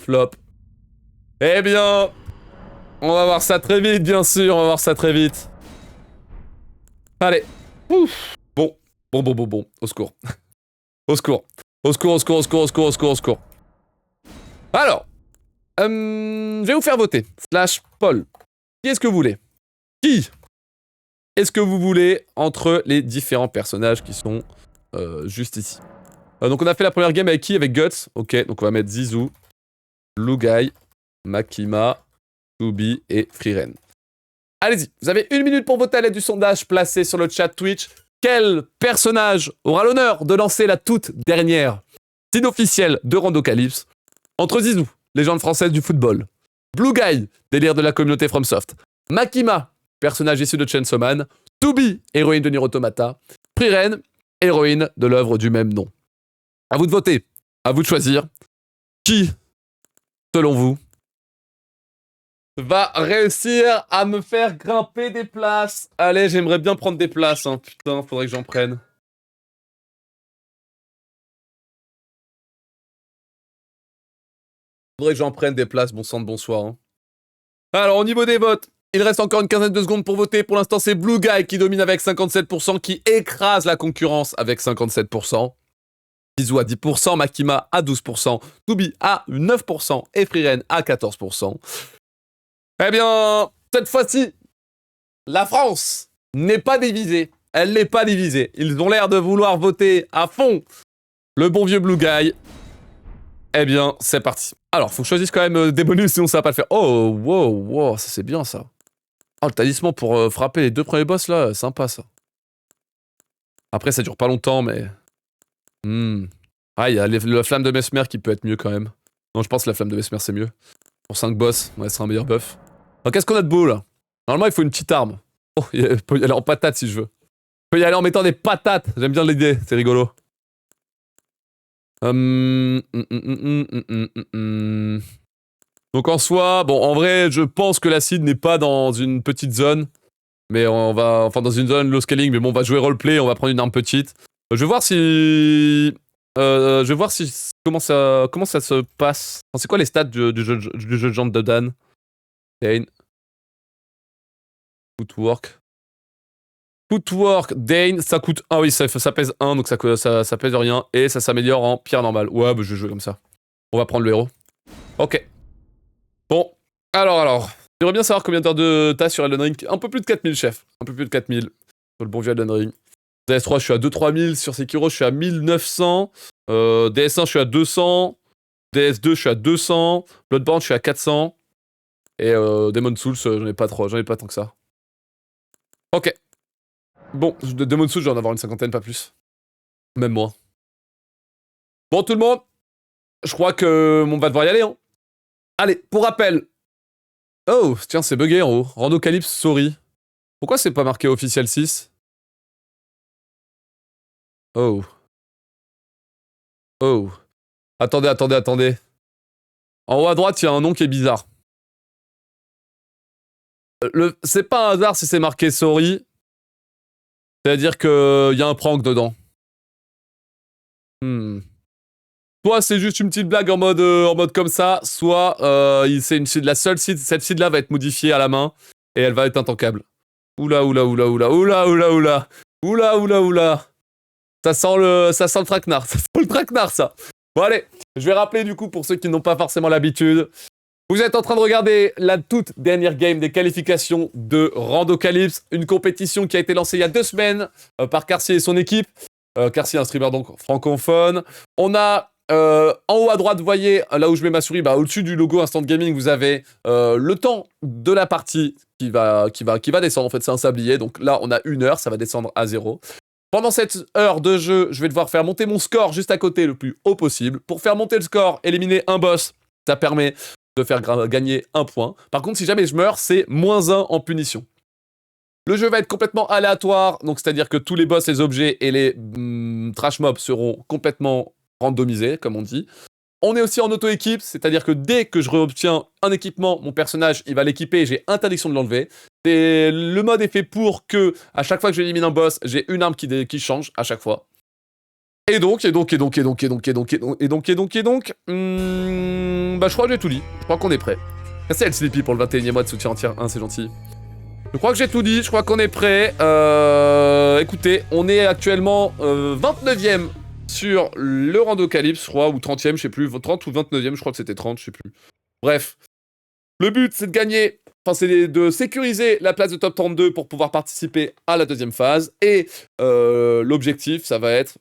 flop. Eh bien, on va voir ça très vite, bien sûr, on va voir ça très vite. Allez. Ouf. Bon, au secours. Au secours. Au secours, au secours, au secours, au secours, au secours, au secours. Alors, je vais vous faire voter. Slash Paul. Qui est-ce que vous voulez? Qui est-ce que vous voulez entre les différents personnages qui sont juste ici? Donc on a fait la première game avec qui? Avec Guts. Ok, donc on va mettre Zizou, Blue Guy, Makima, Tubi et Freeren. Allez-y, vous avez 1 minute pour voter à l'aide du sondage placé sur le chat Twitch. Quel personnage aura l'honneur de lancer la toute dernière scène officielle de Randocalypse entre Zizou, légende française du football, Blue Guy, délire de la communauté FromSoft, Makima, personnage issu de Chainsaw Man, Tubi, héroïne de Nier Automata, Freeren, héroïne de l'œuvre du même nom. À vous de voter, à vous de choisir. Qui, selon vous, va réussir à me faire grimper des places? Allez, j'aimerais bien prendre des places, hein. Putain, faudrait que j'en prenne. Faudrait que j'en prenne des places, bon sang de bonsoir. Hein. Alors, au niveau des votes, il reste encore une quinzaine de secondes pour voter. Pour l'instant, c'est Blue Guy qui domine avec 57%, qui écrase la concurrence avec 57%. Zizou à 10%, Makima à 12%, Tubi à 9% et Freeren à 14%. Eh bien, cette fois-ci, la France n'est pas divisée. Elle n'est pas divisée. Ils ont l'air de vouloir voter à fond le bon vieux Blue Guy. Eh bien, c'est parti. Alors, faut que je choisisse quand même des bonus, sinon ça va pas le faire. Oh, wow, ça c'est bien ça. Oh, le talisman pour frapper les 2 premiers boss là, sympa ça. Après, ça dure pas longtemps, mais... Ah, il y a la flamme de Mesmer qui peut être mieux quand même. Non, je pense que la flamme de Mesmer c'est mieux. Pour 5 boss, ouais, ce sera un meilleur buff. Alors, qu'est-ce qu'on a de beau là? Normalement, il faut une petite arme. Oh, il peut y aller en patate si je veux. Il peut y aller en mettant des patates. J'aime bien l'idée, c'est rigolo. Donc en soi, bon, en vrai, je pense que l'acide n'est pas dans une petite zone. Mais on va... Enfin, dans une zone low scaling, mais bon, on va jouer roleplay, on va prendre une arme petite. Je vais voir si... comment ça se passe. Enfin, c'est quoi les stats du jeu de jambes de Dan? Dane. Footwork, Dane, ça coûte 1, oui, ça pèse 1, donc ça pèse rien, et ça s'améliore en pierre normale. Ouais, bah je vais jouer comme ça. On va prendre le héros. Ok. Bon, alors. J'aimerais bien savoir combien d'heures t'as sur Elden Ring. Un peu plus de 4000, chef. Un peu plus de 4000. Sur le bon vieux Elden Ring. DS3, je suis à 2-3000. Sur Sekiro, je suis à 1900. DS1, je suis à 200. DS2, je suis à 200. Bloodborne, je suis à 400. Et Demon's Souls, j'en ai pas tant que ça. Ok. Bon, de Demon's Souls, je vais en avoir une cinquantaine, pas plus. Même moins. Bon, tout le monde, je crois que on va devoir y aller, hein. Allez, pour rappel. Oh, tiens, c'est bugué en haut. Randocalypse, sorry. Pourquoi c'est pas marqué officiel 6? Oh. Attendez. En haut à droite, il y a un nom qui est bizarre. C'est pas un hasard si c'est marqué sorry. C'est-à-dire qu'il y a un prank dedans. Soit c'est juste une petite blague en mode comme ça, soit c'est la seule seed. Cette seed-là va être modifiée à la main et elle va être intankable. Oula. Ça sent le traquenard. Ça sent le traquenard, ça. Bon, allez, je vais rappeler du coup pour ceux qui n'ont pas forcément l'habitude. Vous êtes en train de regarder la toute dernière game des qualifications de Randocalypse, une compétition qui a été lancée il y a 2 semaines par Carcier et son équipe. Carcier, un streamer donc francophone. On a en haut à droite, vous voyez, là où je mets ma souris, au-dessus du logo Instant Gaming, vous avez le temps de la partie qui va descendre. En fait, c'est un sablier. Donc là, on a 1 heure, ça va descendre à 0. Pendant cette heure de jeu, je vais devoir faire monter mon score juste à côté le plus haut possible. Pour faire monter le score, éliminer un boss, ça permet de faire gagner 1 point. Par contre, si jamais je meurs, c'est -1 en punition. Le jeu va être complètement aléatoire, donc c'est-à-dire que tous les boss, les objets et les trash mobs seront complètement randomisés, comme on dit. On est aussi en auto-équipe, c'est-à-dire que dès que je réobtiens un équipement, mon personnage, il va l'équiper et j'ai interdiction de l'enlever. Le mode est fait pour que, à chaque fois que j'élimine un boss, j'ai une arme qui change à chaque fois. Et donc, bah je crois que j'ai tout dit. Je crois qu'on est prêt. Merci LCDP pour le 21e mois de soutien en tier 1, c'est gentil. Je crois que j'ai tout dit, je crois qu'on est prêt. Écoutez, on est actuellement 29e sur le Randocalypse, je crois, ou 30e, je sais plus, 30 ou 29e, je crois que c'était 30, je sais plus. Bref, le but c'est de gagner, enfin c'est de sécuriser la place de top 32 pour pouvoir participer à la deuxième phase, et l'objectif ça va être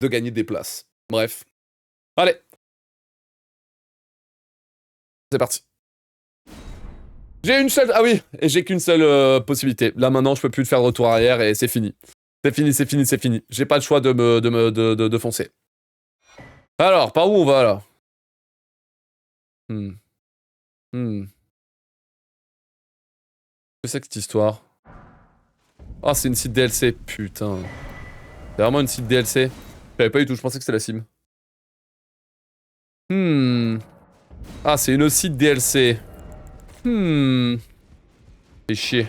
de gagner des places. Bref, allez, c'est parti. J'ai une seule... Ah oui, et j'ai qu'une seule possibilité. Là, maintenant, je peux plus faire de retour arrière et c'est fini. C'est fini. J'ai pas le choix de foncer. Alors, par où on va, là? Qu'est-ce que c'est que cette histoire? Ah, c'est une site DLC, putain. C'est vraiment une site DLC? Je savais pas du tout, je pensais que c'était la sim. Ah, c'est une site DLC. Fait chier.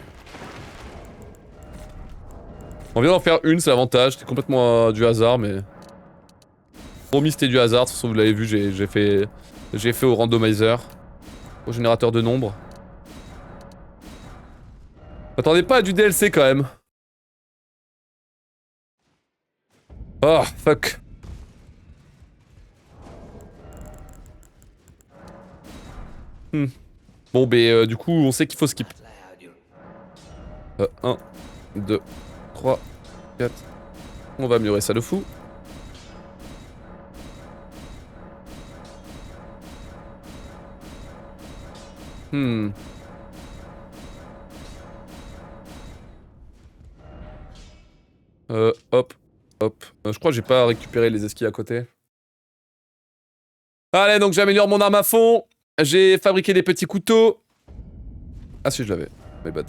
On vient d'en faire une, c'est l'avantage. C'était complètement du hasard, mais... Promis, c'était du hasard. De toute façon, vous l'avez vu, j'ai fait au randomizer. Au générateur de nombres. M'attendez pas à du DLC, quand même. Oh, fuck. Bon, du coup, on sait qu'il faut skip. 1, 2, 3, 4. On va améliorer ça de fou. Hop. Je crois que j'ai pas récupéré les esquis à côté. Allez, donc j'améliore mon arme à fond. J'ai fabriqué des petits couteaux. Ah si, je l'avais. My bad.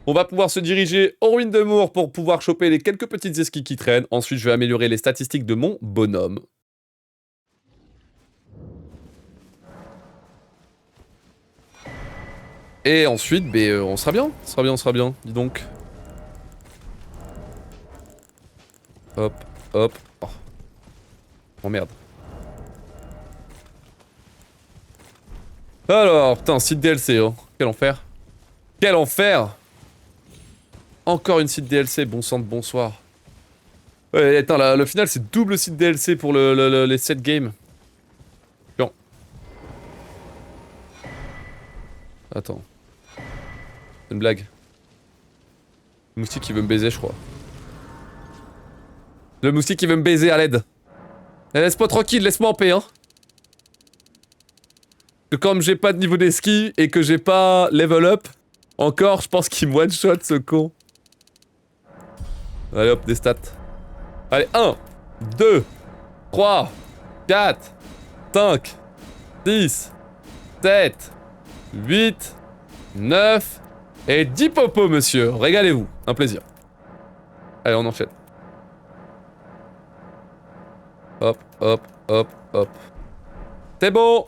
On va pouvoir se diriger aux ruines de Moore pour pouvoir choper les quelques petites esquis qui traînent. Ensuite, je vais améliorer les statistiques de mon bonhomme. Et ensuite, on sera bien. On sera bien. Dis donc. Hop. Oh merde. Alors, putain, site DLC, hein. Quel enfer. Quel enfer. Encore une site DLC, bon sang de bonsoir. Ouais, attends, le final, c'est double site DLC pour les 7 games. Bon. Attends. C'est une blague. Le moustique qui veut me baiser, je crois. Le moustique qui veut me baiser à l'aide. Laisse-moi tranquille, laisse-moi en paix, hein. Que comme j'ai pas de niveau d'esquive et que j'ai pas level up, encore, je pense qu'il me one-shot ce con. Allez hop, des stats. Allez, 1, 2, 3, 4, 5, 6, 7, 8, 9 et 10 popos, monsieur. Régalez-vous, un plaisir. Allez, on enchaîne. Hop. C'est bon.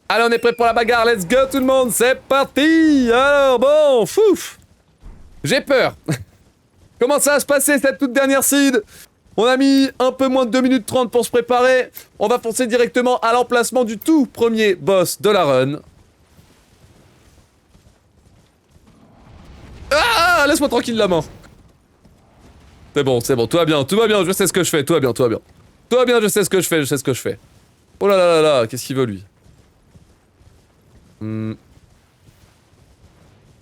Allez, on est prêt pour la bagarre. Let's go, tout le monde. C'est parti. Alors, bon, fouf. J'ai peur. Comment ça va se passer, cette toute dernière seed? On a mis un peu moins de 2 minutes 30 pour se préparer. On va foncer directement à l'emplacement du tout premier boss de la run. Ah, laisse-moi tranquille la main. C'est bon, tout va bien, je sais ce que je fais, tout va bien. Je sais ce que je fais. Oh là, qu'est-ce qu'il veut, lui?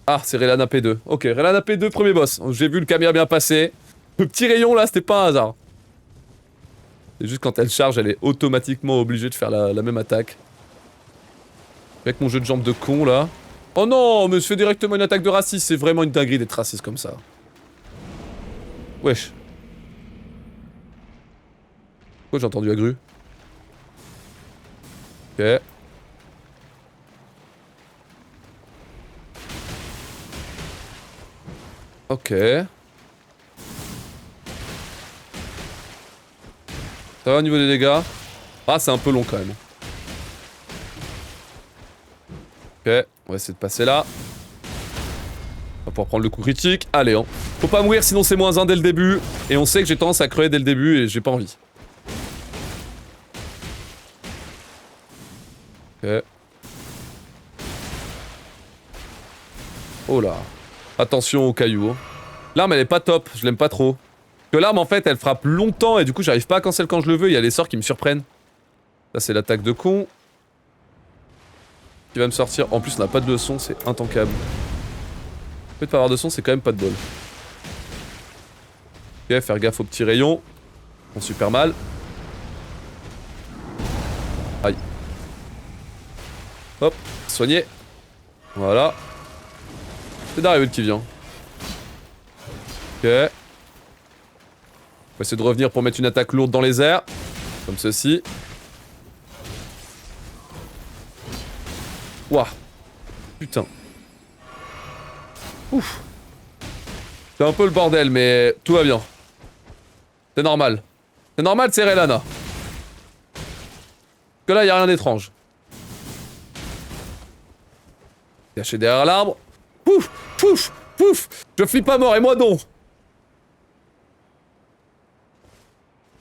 Ah, c'est Relana P2. Ok, Relana P2, premier boss. J'ai vu le caméra bien passer. Le petit rayon, là, c'était pas un hasard. C'est juste quand elle charge, elle est automatiquement obligée de faire la même attaque. Avec mon jeu de jambes de con, là. Oh non, mais je fais directement une attaque de raciste. C'est vraiment une dinguerie d'être raciste comme ça. Wesh. Pourquoi j'ai entendu Agru? Ok. Ok. Ça va au niveau des dégâts? Ah, c'est un peu long quand même. Ok, on va essayer de passer là. On va pouvoir prendre le coup critique. Allez, hein. Faut pas mourir sinon c'est -1 dès le début. Et on sait que j'ai tendance à crever dès le début et j'ai pas envie. Ok. Oh là. Attention aux cailloux. Hein. L'arme elle est pas top, je l'aime pas trop. Parce que l'arme en fait elle frappe longtemps et du coup j'arrive pas à cancel quand je le veux, il y a les sorts qui me surprennent. Là c'est l'attaque de con. Qui va me sortir. En plus on n'a pas de leçon, c'est intankable. Le fait de pas avoir de son c'est quand même pas de bol. Ok, faire gaffe aux petits rayons. Ils font super mal. Aïe. Hop, soigner. Voilà. C'est Daryl qui vient. Ok. On va essayer de revenir pour mettre une attaque lourde dans les airs. Comme ceci. Ouah. Putain. Ouf. C'est un peu le bordel, mais tout va bien. C'est normal. C'est normal, c'est Relana. Que là, y a rien d'étrange. Caché derrière l'arbre. Pouf, pouf, pouf. Je flippe pas mort, et moi non.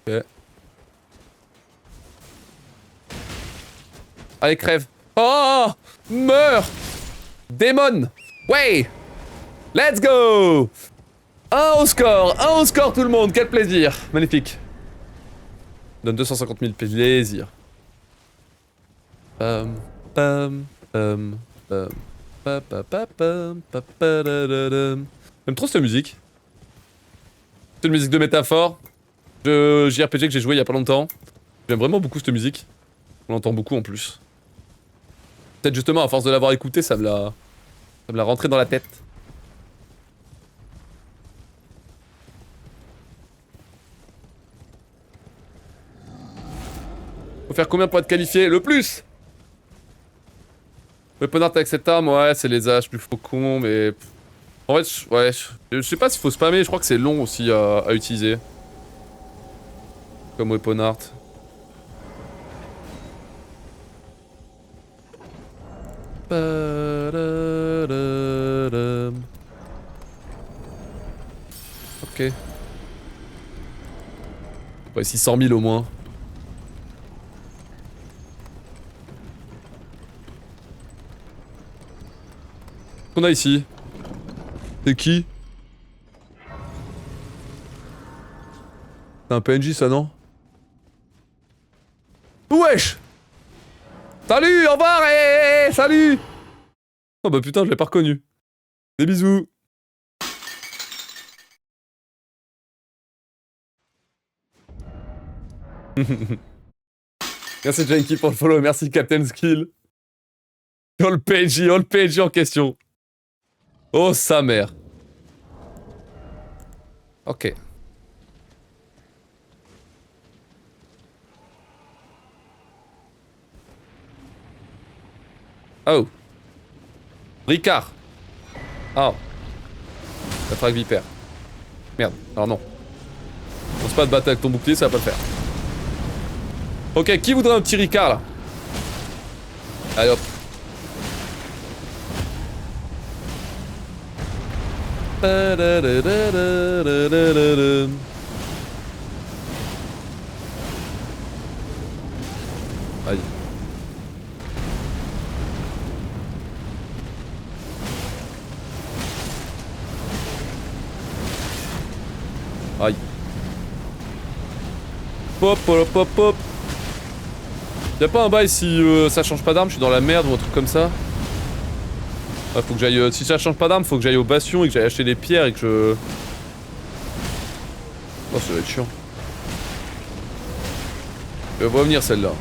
Ok. Allez, crève. Oh, meurs. Démon. Ouais. Let's go. Un au score tout le monde, quel plaisir. Magnifique. Donne 250 000 plaisir. J'aime trop cette musique. C'est une musique de métaphore. De JRPG que j'ai joué il y a pas longtemps. J'aime vraiment beaucoup cette musique. On l'entend beaucoup en plus. Peut-être justement à force de l'avoir écouté, ça me l'a rentré dans la tête. Faut faire combien pour être qualifié? Le plus! Weapon art avec cette arme, ouais, c'est les haches du faucon, mais... En fait, ouais, je sais pas s'il faut spammer, je crois que c'est long aussi à utiliser. Comme weapon art. Ok. Ouais, 600 000 au moins. Qu'on a ici? C'est qui? C'est un PNJ ça, non? Wesh! Salut, au revoir, salut! Oh bah putain, je l'ai pas reconnu. Des bisous. Merci Janky pour le follow, merci Captain Skill. Oh le PNJ en question. Oh sa mère. Ok. Oh. Ricard. Oh. La frappe vipère. Merde, alors non. On se pas de battre avec ton bouclier, ça va pas le faire. Ok, qui voudrait un petit Ricard là? Allez hop. Aïe. Aïe. Pop, pop, pop, pop. Y'a pas un bail si ça change pas d'arme, je suis dans la merde ou un truc comme ça? Ouais, faut que j'aille. Si ça change pas d'arme, faut que j'aille au bastion et que j'aille acheter des pierres et que je. Oh, ça va être chiant. Elle va venir celle-là.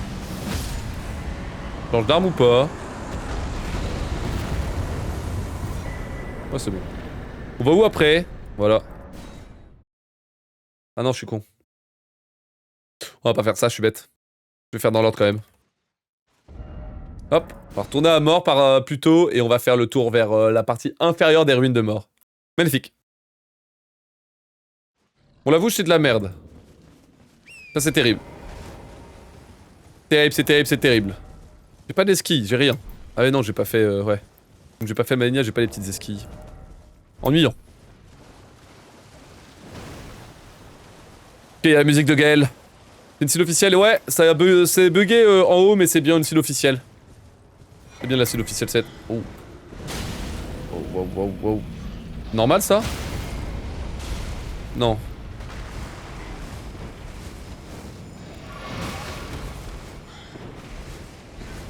Change d'arme ou pas? Ouais, c'est bon. On va où après? Voilà. Ah non, je suis con. On va pas faire ça, je suis bête. Je vais faire dans l'ordre quand même. Hop, on va retourner à mort par plutôt et on va faire le tour vers la partie inférieure des ruines de mort. Magnifique. On l'avoue, c'est de la merde. Ça c'est terrible. Terrible, c'est terrible, c'est terrible. J'ai pas d'esquilles, j'ai rien. Ah mais non, j'ai pas fait, ouais. Comme j'ai pas fait Mania, j'ai pas les petites esquilles. Ennuyant. Ok, la musique de Gaël. C'est une cible officielle, ouais, c'est bugué en haut, mais c'est bien une cible officielle. C'est bien la cible officielle 7. Oh. Oh, wow, wow, wow. Normal ça? Non.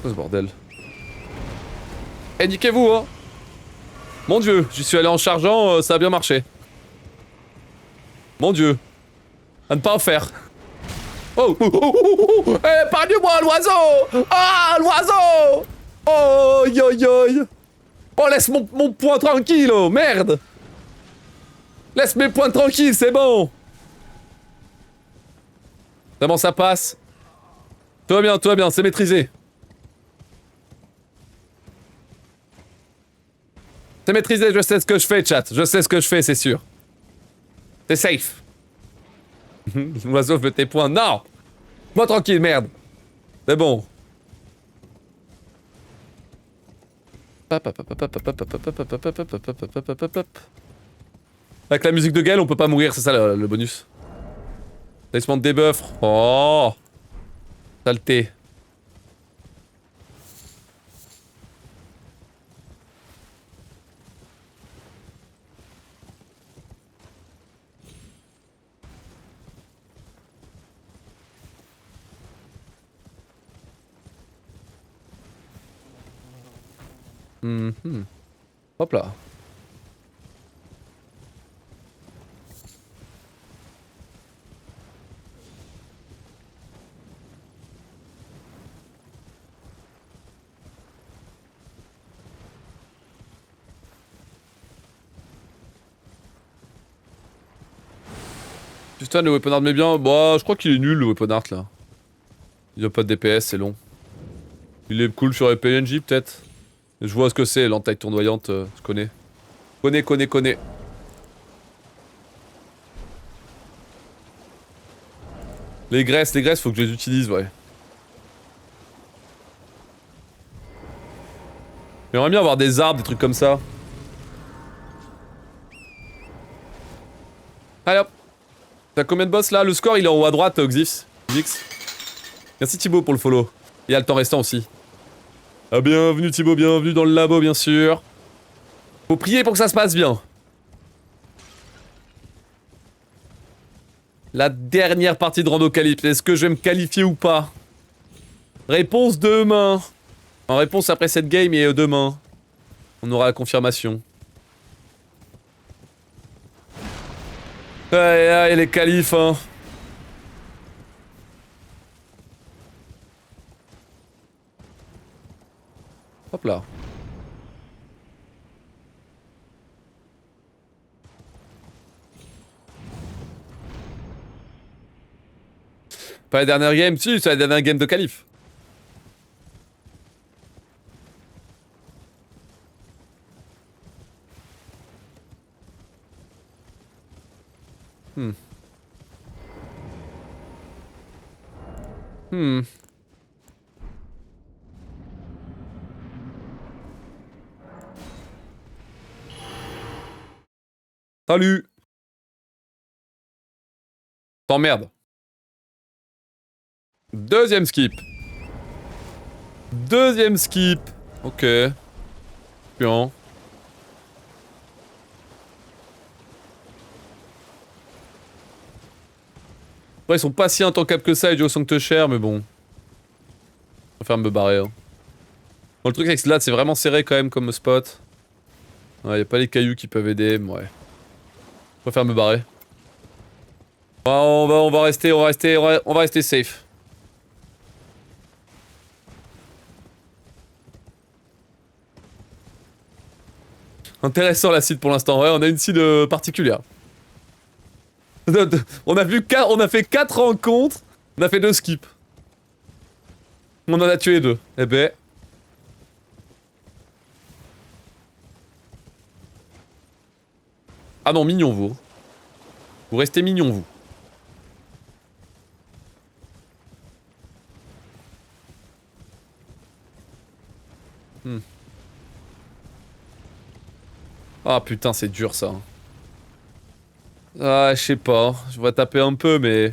Quoi ce bordel? Eh, niquez-vous, hein! Mon dieu, j'y suis allé en chargeant, ça a bien marché. Mon dieu. À ne pas en faire. Oh, oh, oh, oh, oh. Eh, épargne-moi, l'oiseau! Ah, l'oiseau! Oh, yo, yo. Oh, laisse mon point tranquille, oh, merde! Laisse mes points tranquilles, c'est bon! Comment ça passe? Tout va bien, c'est maîtrisé. C'est maîtrisé, je sais ce que je fais, chat. Je sais ce que je fais, c'est sûr. C'est safe. L'oiseau veut tes points. Non! Moi tranquille, merde. C'est bon. Avec la musique de Gaël, on peut pas mourir, c'est ça le bonus. Placement de debuff. Oh! Saleté. Hop là. Putain, le weapon art met bien. Bah, je crois qu'il est nul le weapon art là. Il a pas de DPS, c'est long. Il est cool sur les PNJ peut-être. Je vois ce que c'est, l'entaille tournoyante, je connais. Connais. Les graisses, faut que je les utilise, ouais. J'aimerais bien avoir des arbres, des trucs comme ça. Allez hop. T'as combien de boss là? Le score il est en haut à droite, Xix. Merci Thibaut pour le follow. Il y a le temps restant aussi. Ah, bienvenue Thibaut, bienvenue dans le labo bien sûr. Faut prier pour que ça se passe bien. La dernière partie de rando qualif. Est-ce que je vais me qualifier ou pas? Réponse demain. En réponse après cette game et demain. On aura la confirmation. Ouais, les qualifs, hein. Hop là. Pas la dernière game, si, c'est la dernière game de qualif. Salut. T'emmerdes. Deuxième skip. Ok. Bien. Après, ils sont pas si intankables que ça, les duos Sanctuaire, mais bon. Je préfère me barrer. Hein. Bon, le truc, c'est que là, c'est vraiment serré quand même comme spot. Ouais, y a pas les cailloux qui peuvent aider, mais ouais. Je préfère me barrer. Ouais, on va rester safe. Intéressant la seed pour l'instant, ouais, on a une seed particulière. On a fait 4 rencontres, on a fait 2 skips. On en a tué 2. Eh ben. Ah non, mignon vous. Vous restez mignon vous. Ah putain, c'est dur ça. Ah, je sais pas. Je vais taper un peu, mais...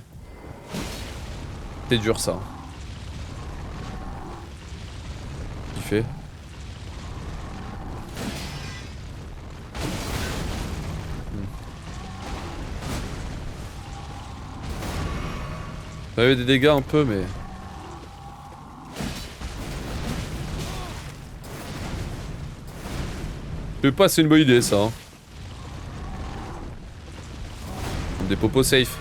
C'est dur, ça. Il fait. Ça avait des dégâts un peu, mais... Je sais pas, c'est une bonne idée, ça. Hein. Des popos safe.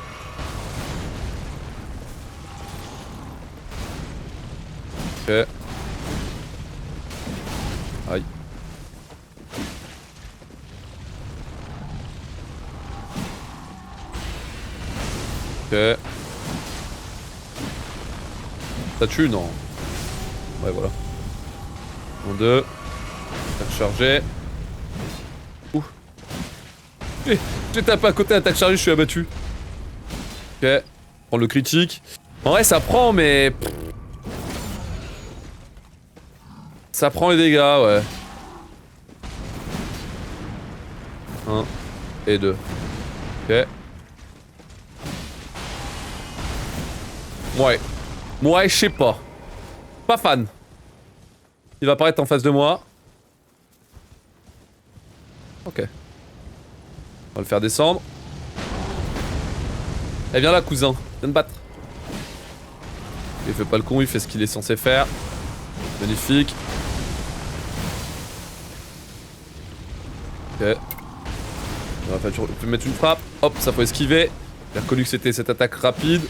Ok. Aïe. Ok. Ça tue, non? Ouais, voilà. En deux. Attaque chargée. Ouh. J'ai tapé à côté, attaque chargée, je suis abattu. Ok. Prends le critique. En vrai, ça prend, mais... Ça prend les dégâts, ouais. 1 et 2. Ok. Ouais. Ouais, je sais pas. Pas fan. Il va apparaître en face de moi. Ok. On va le faire descendre. Eh, viens là, cousin. Viens te battre. Il fait pas le con, il fait ce qu'il est censé faire. Magnifique. Ok. On va mettre une frappe. Hop, ça faut esquiver. J'ai reconnu que c'était cette attaque rapide.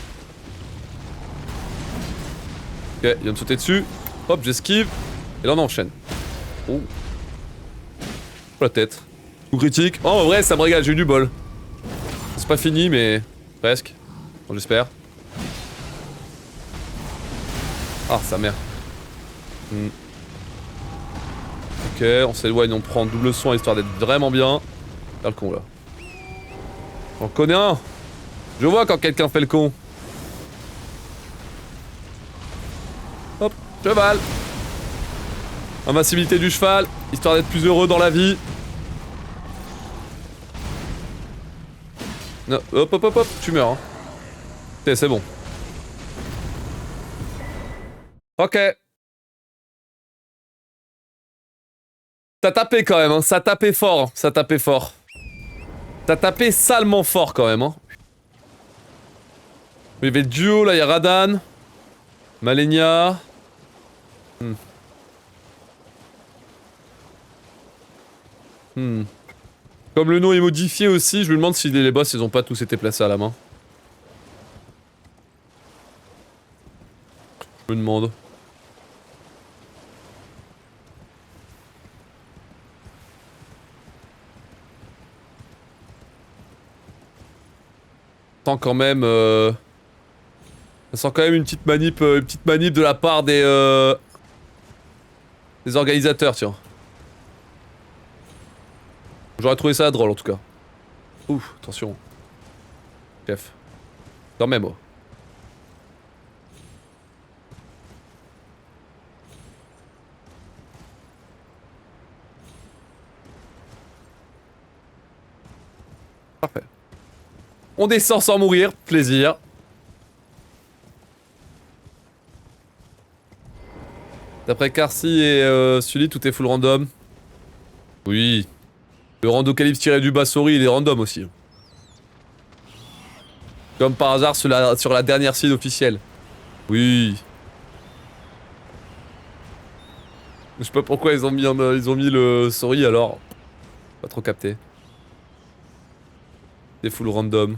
Ok, il vient de sauter dessus. Hop, j'esquive. Et là on enchaîne. Oh. La tête. Coup critique. Oh, en vrai, ça me régale, j'ai eu du bol. C'est pas fini, mais presque. Bon, j'espère. Ah, sa mère. Ok, on s'éloigne, on prend double soin histoire d'être vraiment bien. Faire le con là. J'en connais un. Je vois quand quelqu'un fait le con. Hop, cheval. Invincibilité du cheval, histoire d'être plus heureux dans la vie. Non, hop, hop, hop, hop, tu meurs. Hein. Ok, c'est bon. Ok. T'as tapé quand même, hein. Ça tapait fort, hein. Ça tapait fort. T'as tapé salement fort quand même, hein. Il y avait le duo, là, il y a Radan. Malenia. Comme le nom est modifié aussi, je me demande si les boss ils ont pas tous été placés à la main. Je me demande. Sent quand même ça sent quand même une petite manip de la part des organisateurs, tiens. J'aurais trouvé ça drôle en tout cas. Ouf, attention. Chef. Quand même, oh. Parfait. On descend sans mourir, plaisir. D'après Carcy et Sully, tout est full random. Oui. Le randocalypse tiré du bas-souris, il est random aussi. Comme par hasard sur la dernière seed officielle. Oui. Je sais pas pourquoi ils ont mis le souris alors. Pas trop capté. C'est full random.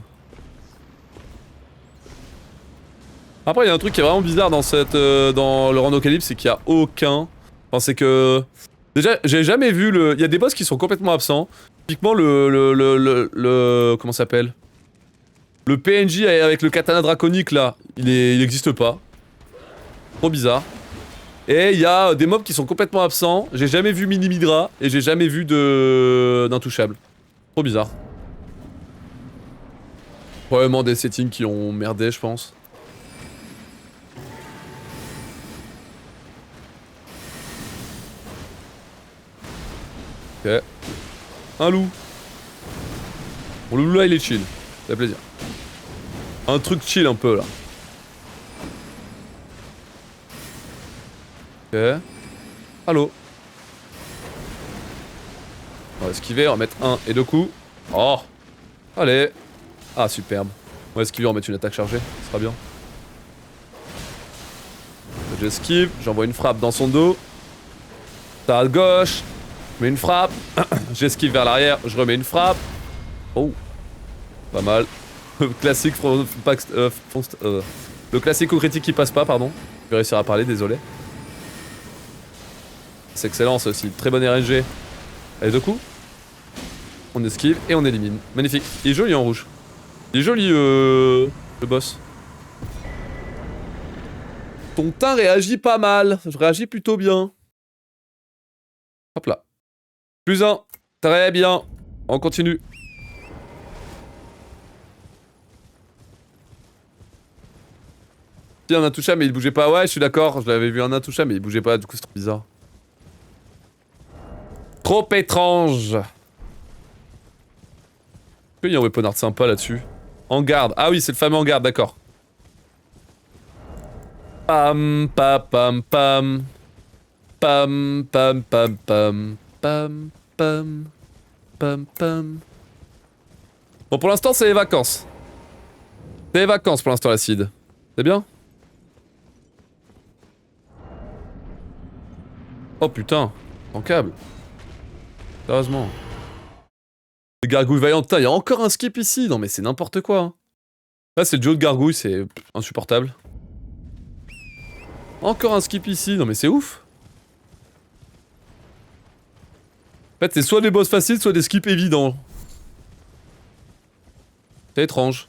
Après, il y a un truc qui est vraiment bizarre dans dans le randocalypse, c'est qu'il y a aucun... Enfin, c'est que... Déjà, j'ai jamais vu le... Il y a des boss qui sont complètement absents. Typiquement, comment ça s'appelle? Le PNJ avec le katana draconique, là, il existe pas. Trop bizarre. Et il y a des mobs qui sont complètement absents. J'ai jamais vu Mini Midra, et j'ai jamais vu d'intouchable. Trop bizarre. Probablement des settings qui ont merdé, je pense. Ok. Un loup. Bon, le loup là, il est chill. fait plaisir. Un truc chill un peu là. Ok. Allô. On va esquiver, on va mettre 1 et 2 coups. Oh. Allez. Ah superbe. On va esquiver, on va mettre une attaque chargée, ce sera bien. J'esquive, j'envoie une frappe dans son dos. Ça à gauche. Je mets une frappe. J'esquive vers l'arrière, je remets une frappe. Oh. Pas mal. Classique le classique au critique qui passe pas, pardon. Je vais réussir à parler, désolé. C'est excellent, c'est aussi. Très bonne RNG. Allez, 2 coups. On esquive et on élimine. Magnifique. Il est joli en rouge. Il est joli, le boss. Ton teint réagit pas mal. Je réagis plutôt bien. Hop là. +1. Très bien. On continue. Si, un intouchable mais il bougeait pas. Ouais, je suis d'accord. Je l'avais vu un intouchable mais il bougeait pas. Du coup, c'est trop bizarre. Trop étrange. Il y a un weapon art sympa là-dessus. En garde. Ah oui, c'est le fameux en garde, d'accord. Pam, pam, pam, pam. Pam, pam, pam, pam. Pam, pam. Pam, pam. Bon, pour l'instant, c'est les vacances. C'est les vacances pour l'instant, l'acide. C'est bien? Oh putain. En câble. Sérieusement. Les gargouilles vaillantes. Putain, il y a encore un skip ici. Non, mais c'est n'importe quoi. Hein. Là, c'est le duo de gargouilles, c'est insupportable. Encore un skip ici. Non, mais c'est ouf. En fait, c'est soit des boss faciles, soit des skips évidents. C'est étrange.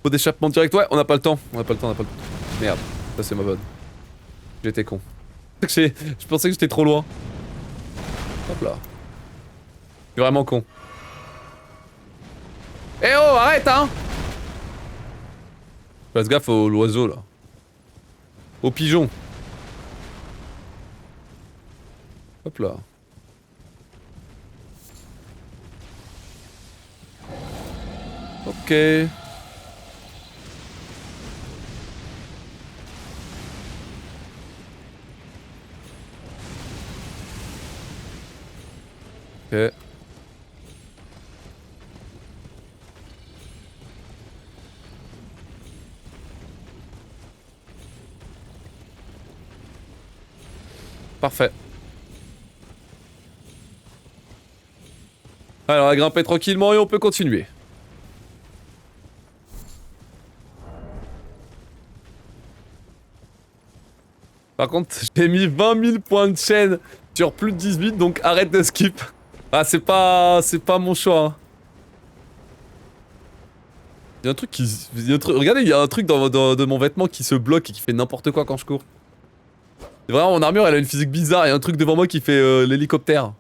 Faut d'échappement direct. Ouais, on n'a pas le temps. On n'a pas le temps, on n'a pas le temps. Merde, ça c'est ma bonne. J'étais con. Je pensais que j'étais trop loin. Hop là. Je suis vraiment con. Eh oh, arrête hein! Fasse gaffe au l'oiseau là. Au pigeon. Hop là. Ok. Ok. Parfait. Alors, on va grimper tranquillement et on peut continuer. Par contre, j'ai mis 20 000 points de chaîne sur plus de 18, donc arrête de skip. Ah, c'est pas mon choix. Hein. Il y a un truc qui... Regardez, il y a un truc dans mon vêtement qui se bloque et qui fait n'importe quoi quand je cours. C'est vraiment, mon armure, elle a une physique bizarre. Il y a un truc devant moi qui fait l'hélicoptère.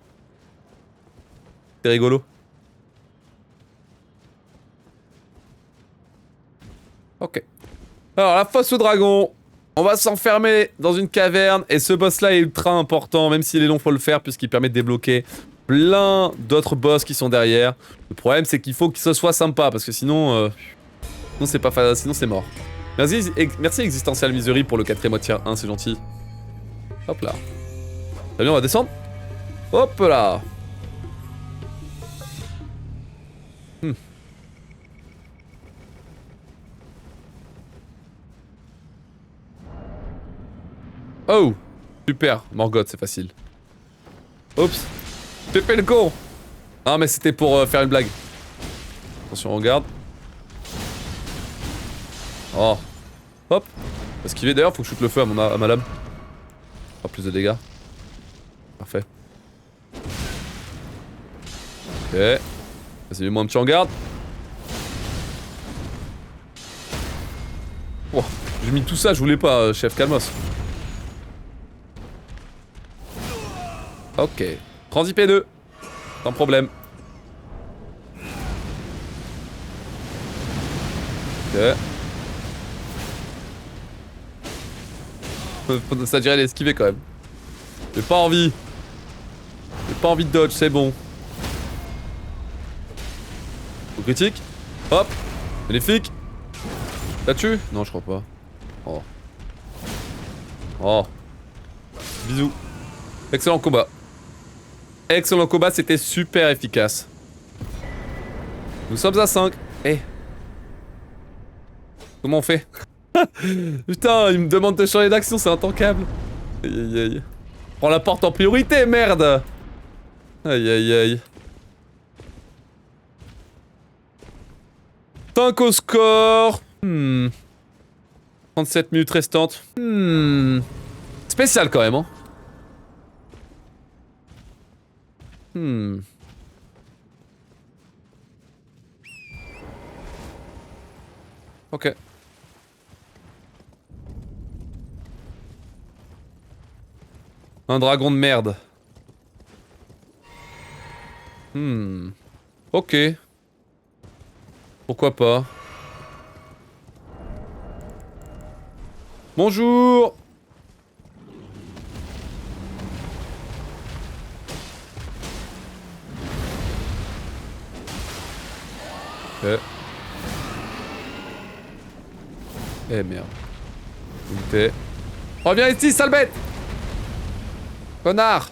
C'est rigolo. Ok. Alors, la fosse au dragon. On va s'enfermer dans une caverne. Et ce boss-là est ultra important. Même s'il est long, faut le faire puisqu'il permet de débloquer plein d'autres boss qui sont derrière. Le problème, c'est qu'il faut que ce soit sympa. Parce que sinon... sinon, c'est pas sinon, c'est mort. Merci Existential Misery pour le 4ème tier 1, c'est gentil. Hop là. Très bien, on va descendre. Hop là. Oh. Super. Morgoth, c'est facile. Oups. Pépé le con. Non mais c'était pour faire une blague. Attention, on regarde. Oh. Hop. Esquiver d'ailleurs, faut que je shoot le feu à ma lame. Pas plus de dégâts. Parfait. Ok. Vas-y, mets-moi un petit en garde. Oh, j'ai mis tout ça, je voulais pas, chef, calmos. Ok. Transi P2. Sans problème. Ok. Ça dirait l'esquiver quand même. J'ai pas envie. pas envie de dodge, c'est bon. Au critique. Hop. Magnifique. T'as tué? Non, je crois pas. Oh. Oh. Bisous. Excellent combat. Excellent combat, c'était super efficace. Nous sommes à 5. Eh. Comment on fait? Putain, il me demande de changer d'action, c'est intankable. Aïe aïe aïe. Prends la porte en priorité, merde. Aïe aïe aïe. 5 au score. 37 minutes restantes. Spécial quand même, hein. Ok. Un dragon de merde. Ok. Pourquoi pas. Bonjour. Ok. Eh merde. Où t'es? Reviens ici, sale bête! Connard!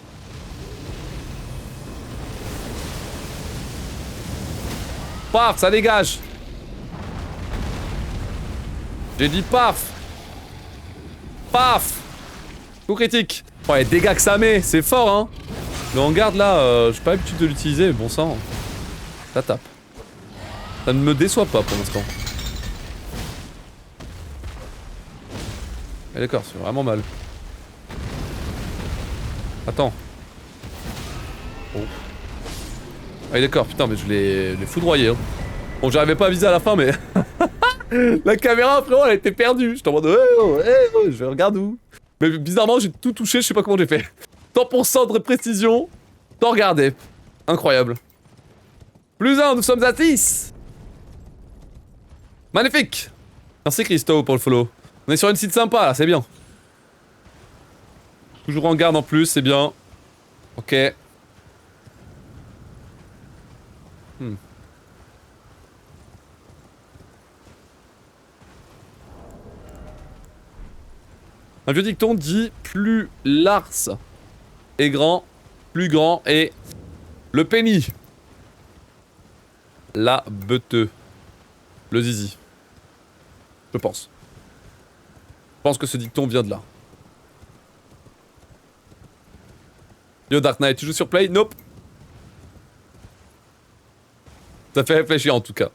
Paf, ça dégage! J'ai dit paf! Paf! Coup critique! Oh, les dégâts que ça met, c'est fort, hein! Le hangar là, j'ai pas l'habitude de l'utiliser, mais bon sang. Ça tape. Ça ne me déçoit pas pour l'instant. Ah, d'accord, c'est vraiment mal. Attends. Oh. Ah d'accord, putain, mais je l'ai foudroyé. Hein. Bon, j'arrivais pas à viser à la fin, mais... La caméra, frérot, elle était perdue. Je t'en mode, je regarde où. Mais bizarrement, j'ai tout touché, je sais pas comment j'ai fait. 100% de précision, sans regarder. Incroyable. Plus 1, nous sommes à 6. Magnifique. Merci Christo pour le follow. On est sur une site sympa là, c'est bien. Toujours en garde en plus, c'est bien. Ok. Un vieux dicton dit plus Lars est grand, plus grand est le penny. La beuteux. Le zizi. Je pense. Je pense que ce dicton vient de là. Yo Dark Knight, tu joues sur Play? Nope. Ça fait réfléchir en tout cas.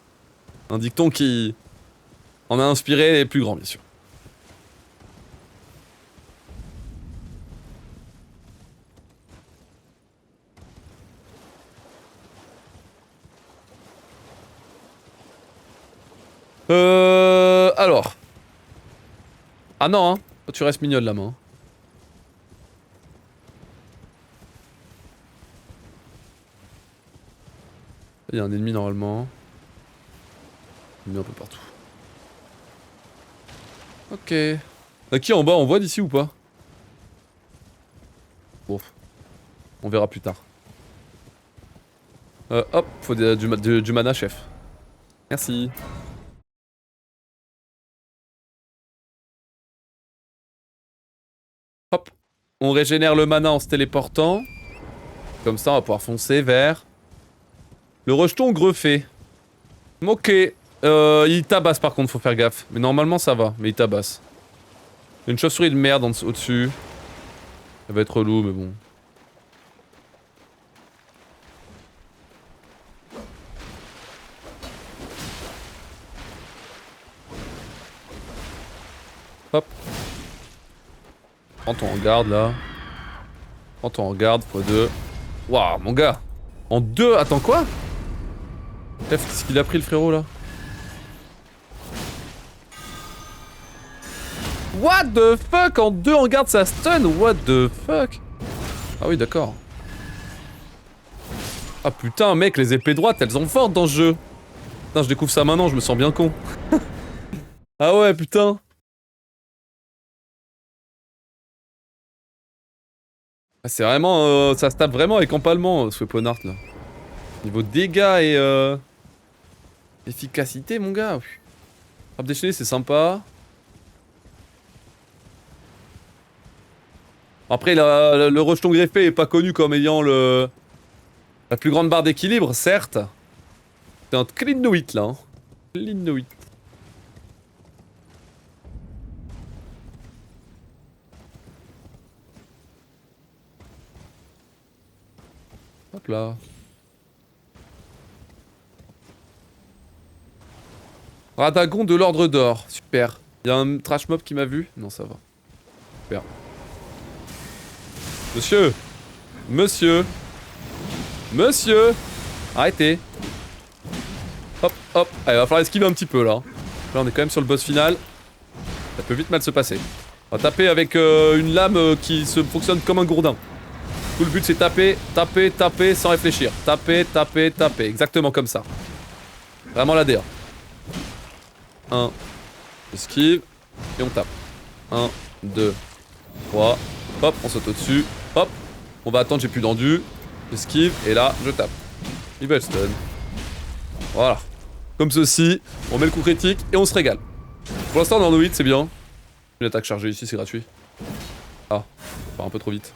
Un dicton qui en a inspiré les plus grands, bien sûr. Alors. Ah non, hein. Toi, tu restes mignonne la main. Il y a un ennemi normalement. Il est un peu partout. Ok. Qui en bas, on voit d'ici ou pas? Bon. On verra plus tard. Hop, faut du mana, chef. Merci. Hop. On régénère le mana en se téléportant. Comme ça, on va pouvoir foncer vers... le rejeton greffé. Ok. Il tabasse par contre, faut faire gaffe. Mais normalement, ça va. Mais il tabasse. Il y a une chauve-souris de merde au-dessus. Ça va être relou, mais bon. Hop. Prends-toi en garde, là. Prends-toi en garde, x2. Waouh, mon gars. En 2, attends, quoi? Qu'est-ce qu'il a pris, le frérot, là? What the fuck? En 2, en garde, ça stun? What the fuck? Ah oui, d'accord. Ah putain, mec, les épées droites, elles sont fortes dans ce jeu. Putain, je découvre ça maintenant, je me sens bien con. Ah ouais, putain. C'est vraiment... ça se tape vraiment avec empalement, ce Weaponheart là. Niveau dégâts et efficacité, mon gars. Frappe déchaînée, c'est sympa. Après, le rejeton greffé est pas connu comme ayant la plus grande barre d'équilibre, certes. C'est un clean no hit là. Hein. Clean no hit. Hop là. Radagon de l'ordre d'or. Super. Y'a un trash mob qui m'a vu? Non, ça va. Super. Monsieur! Monsieur! Monsieur! Arrêtez! Hop, hop. Allez, va falloir esquiver un petit peu là. Là, on est quand même sur le boss final. Ça peut vite mal se passer. On va taper avec une lame qui se fonctionne comme un gourdin. Tout le but c'est taper, taper, taper sans réfléchir. Taper, taper, taper. Exactement comme ça. Vraiment la DA. 1. Esquive. Et on tape. 1, 2, 3. Hop, on saute au-dessus. Hop. On va attendre, j'ai plus d'endu. J'esquive. Et là, je tape. Evil stun. Voilà. Comme ceci. On met le coup critique et on se régale. Pour l'instant, on est en no-hit, c'est bien. Une attaque chargée ici, c'est gratuit. Ah. Ça va un peu trop vite.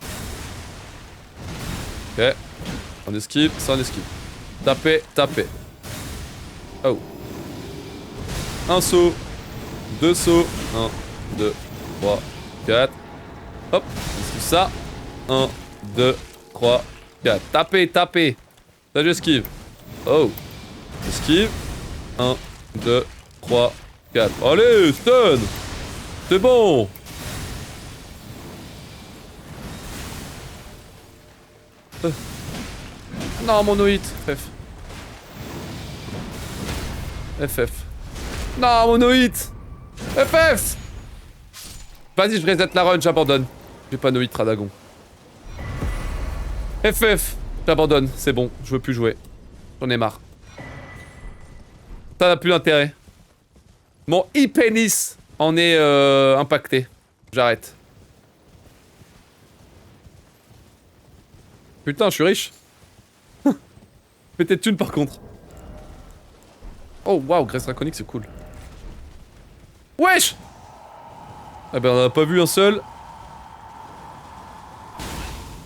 Ok. On esquive, ça on esquive. Taper, taper. Oh. Un saut. Deux sauts. 1, 2, 3, 4. Hop. Esquive ça. 1, 2, 3, 4. Taper, taper. Ça j'esquive. Oh. Esquive. 1, 2, 3, 4. Allez, stun. C'est bon. Non, mon no-hit. FF. Non, mon no-hit. FF. Vas-y, je reset la run, j'abandonne. J'ai pas no-hit, Radagon. FF. J'abandonne, c'est bon, je veux plus jouer. J'en ai marre. Ça n'a plus d'intérêt. Mon e-pénis en est impacté. J'arrête. Putain, je suis riche. Pété de thunes par contre. Oh waouh, Graisse Draconique c'est cool. Wesh. Ah ben on en a pas vu un seul.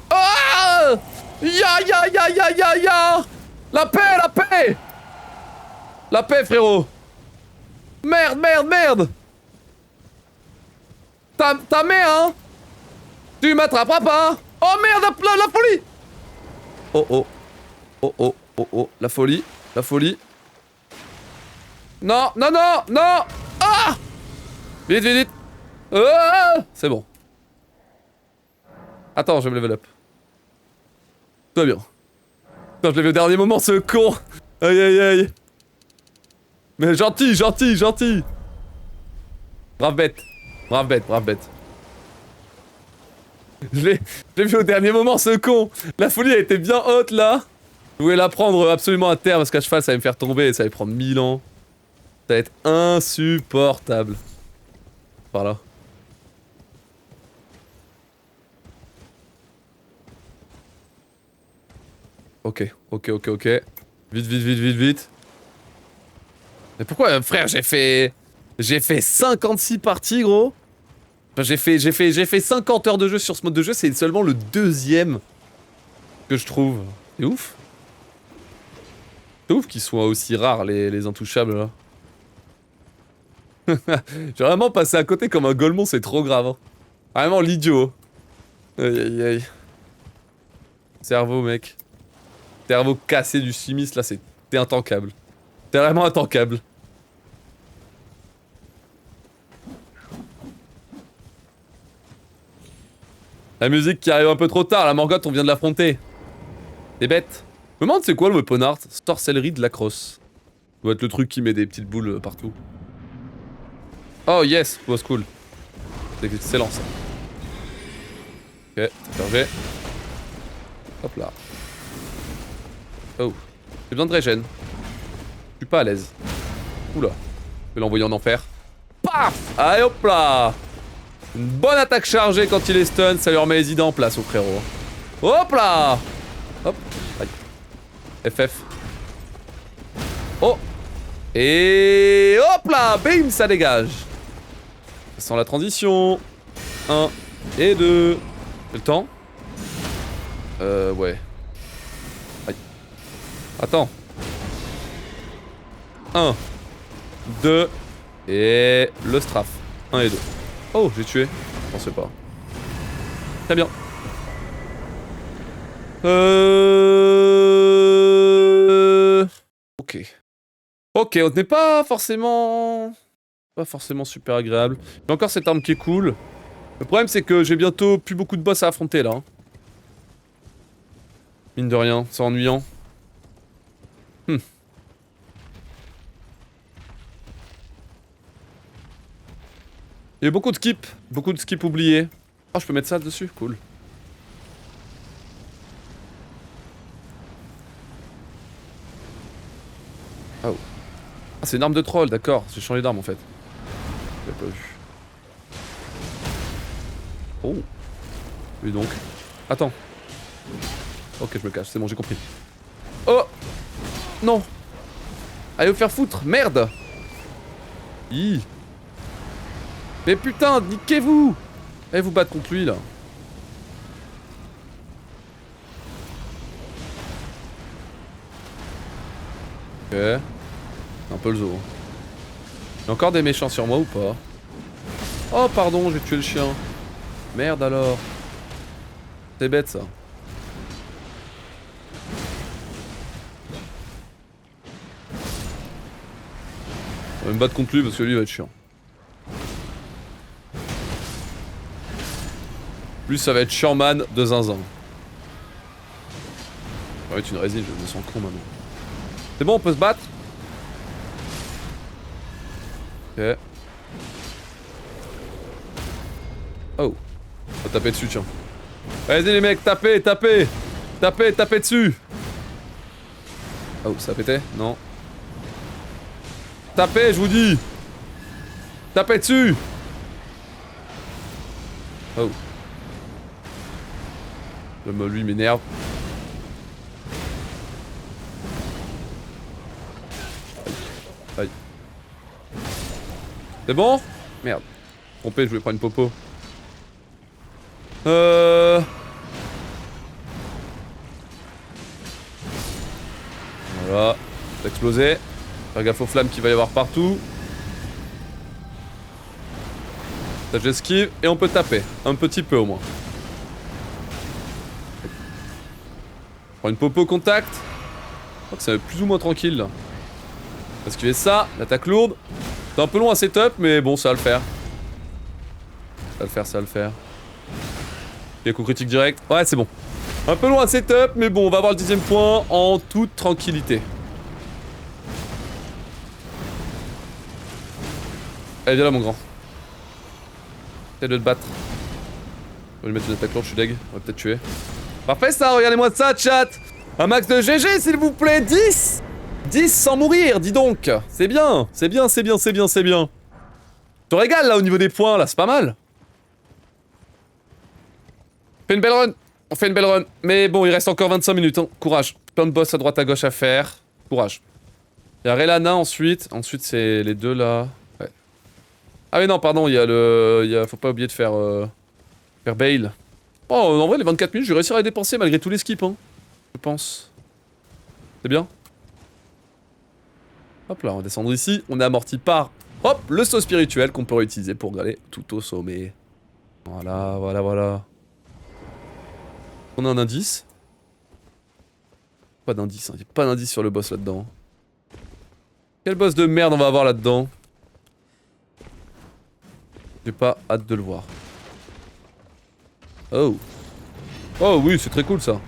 Ah. Ya ya ya ya ya ya. La paix, la paix. La paix frérot. Merde, merde, merde. Ta mère hein. Tu m'attraperas pas. Oh merde, la folie. Oh oh. Oh oh, oh oh, la folie, la folie. Non, non, non, non. Ah. Vite, vite, vite. Ah. C'est bon. Attends, je vais me level up. Tout va bien. Putain, je l'ai vu au dernier moment, ce con. Aïe, aïe, aïe. Mais gentil, gentil, gentil. Brave bête. Brave bête, brave bête. Je l'ai vu au dernier moment, ce con. La folie a été bien haute, là. Je voulais la prendre absolument à terre parce qu'à cheval ça allait me faire tomber et ça allait prendre 1000 ans. Ça va être insupportable. Par là. Ok, ok, ok, ok. Vite, vite, vite, vite, vite. Mais pourquoi, frère, j'ai fait 56 parties, gros. Enfin, j'ai fait 50 heures de jeu sur ce mode de jeu, c'est seulement le deuxième que je trouve. C'est ouf. C'est ouf qu'ils soient aussi rares, les intouchables, là. J'ai vraiment passé à côté comme un golemon, c'est trop grave. Hein. Vraiment l'idiot. Aïe aïe aïe. Cerveau, mec. Cerveau cassé du simistre, là, t'es intankable. T'es vraiment intankable. La musique qui arrive un peu trop tard, la Morgoth, on vient de l'affronter. C'est bête. Je me demande c'est quoi le Weaponheart? Sorcellerie de la crosse. Ça doit être le truc qui met des petites boules partout. Oh yes, was cool. C'est excellent ça. Ok, chargé. Hop là. Oh. J'ai besoin de régène. Je suis pas à l'aise. Oula. Je vais l'envoyer en enfer. Paf. Allez hop là. Une bonne attaque chargée quand il est stun, ça lui remet les idées en place au frérot. Hop là. Hop. Aïe. FF. Oh. Et hop là. Bim, ça dégage. Ça sent la transition. 1 et 2. J'ai le temps. Ouais. Aïe. Attends. 1, 2, et le strafe. 1 et 2. Oh, j'ai tué. Je pensais pas. Très bien. Ok. Ok, on n'est pas forcément... Pas forcément super agréable. Mais encore cette arme qui est cool. Le problème, c'est que j'ai bientôt plus beaucoup de boss à affronter, là. Mine de rien, c'est ennuyant. Il y a beaucoup de skips oubliés. Oh, je peux mettre ça dessus, cool. Oh. Ah, c'est une arme de troll, d'accord. J'ai changé d'arme en fait. J'avais pas vu. Oh. Oui donc. Attends. Ok, je me cache, c'est bon, j'ai compris. Oh. Non. Allez vous faire foutre, merde. Hi. Mais putain, niquez-vous. Allez vous battre contre lui là. Ok. Un peu le zoo. Y'a encore des méchants sur moi ou pas? Oh pardon, j'ai tué le chien. Merde alors. C'est bête ça. On va me battre contre lui parce que lui va être chiant. Lui ça va être chiant man de zinzin. Ouais, tu une résine, je me sens con maintenant. C'est bon, on peut se battre? Ok. Oh. On va taper dessus, tiens. Vas-y les mecs, tapez, tapez. Tapez, tapez dessus. Oh, ça a pété? Non. Tapez, je vous dis. Tapez dessus. Oh. Lui m'énerve. Aïe. C'est bon? Merde. Trompé, je voulais prendre une popo. Voilà. C'est explosé. Faire gaffe aux flammes qu'il va y avoir partout. Ça j'esquive et on peut taper. Un petit peu au moins. Prends une popo contact. Je crois que c'est plus ou moins tranquille là. Parce qu'il y a ça, l'attaque lourde. C'est un peu long à setup, mais bon, ça va le faire. Ça va le faire, ça va le faire. Et coup critique direct. Ouais, c'est bon. Un peu long à setup, mais bon, on va avoir le 10ème point en toute tranquillité. Allez, viens là, mon grand. Essaye de te battre. Je vais lui mettre une attaque lourde, je suis deg. On va peut-être tuer. Parfait, ça, regardez-moi ça, chat. Un max de GG, s'il vous plaît. 10 10 sans mourir, dis donc. C'est bien, c'est bien, c'est bien, c'est bien, c'est bien. Je te régale, là, au niveau des points, là, c'est pas mal. Fais une belle run. On fait une belle run. Mais bon, il reste encore 25 minutes, hein. Courage. Plein de boss à droite à gauche à faire. Courage. Il y a Relana ensuite. Ensuite, c'est les deux là. Ouais. Ah mais non, pardon, il y a le... Faut pas oublier de faire... Faire Bale. Oh, en vrai, les 24 minutes, je vais réussir à les dépenser malgré tous les skips, hein. Je pense. C'est bien. Hop là, on va descendre ici. On est amorti par... Hop, le saut spirituel qu'on peut réutiliser pour aller tout au sommet. Voilà, voilà, voilà. On a un indice. Pas d'indice, hein. Y'a pas d'indice sur le boss là-dedans. Quel boss de merde on va avoir là-dedans? J'ai pas hâte de le voir. Oh. Oh oui, c'est très cool ça.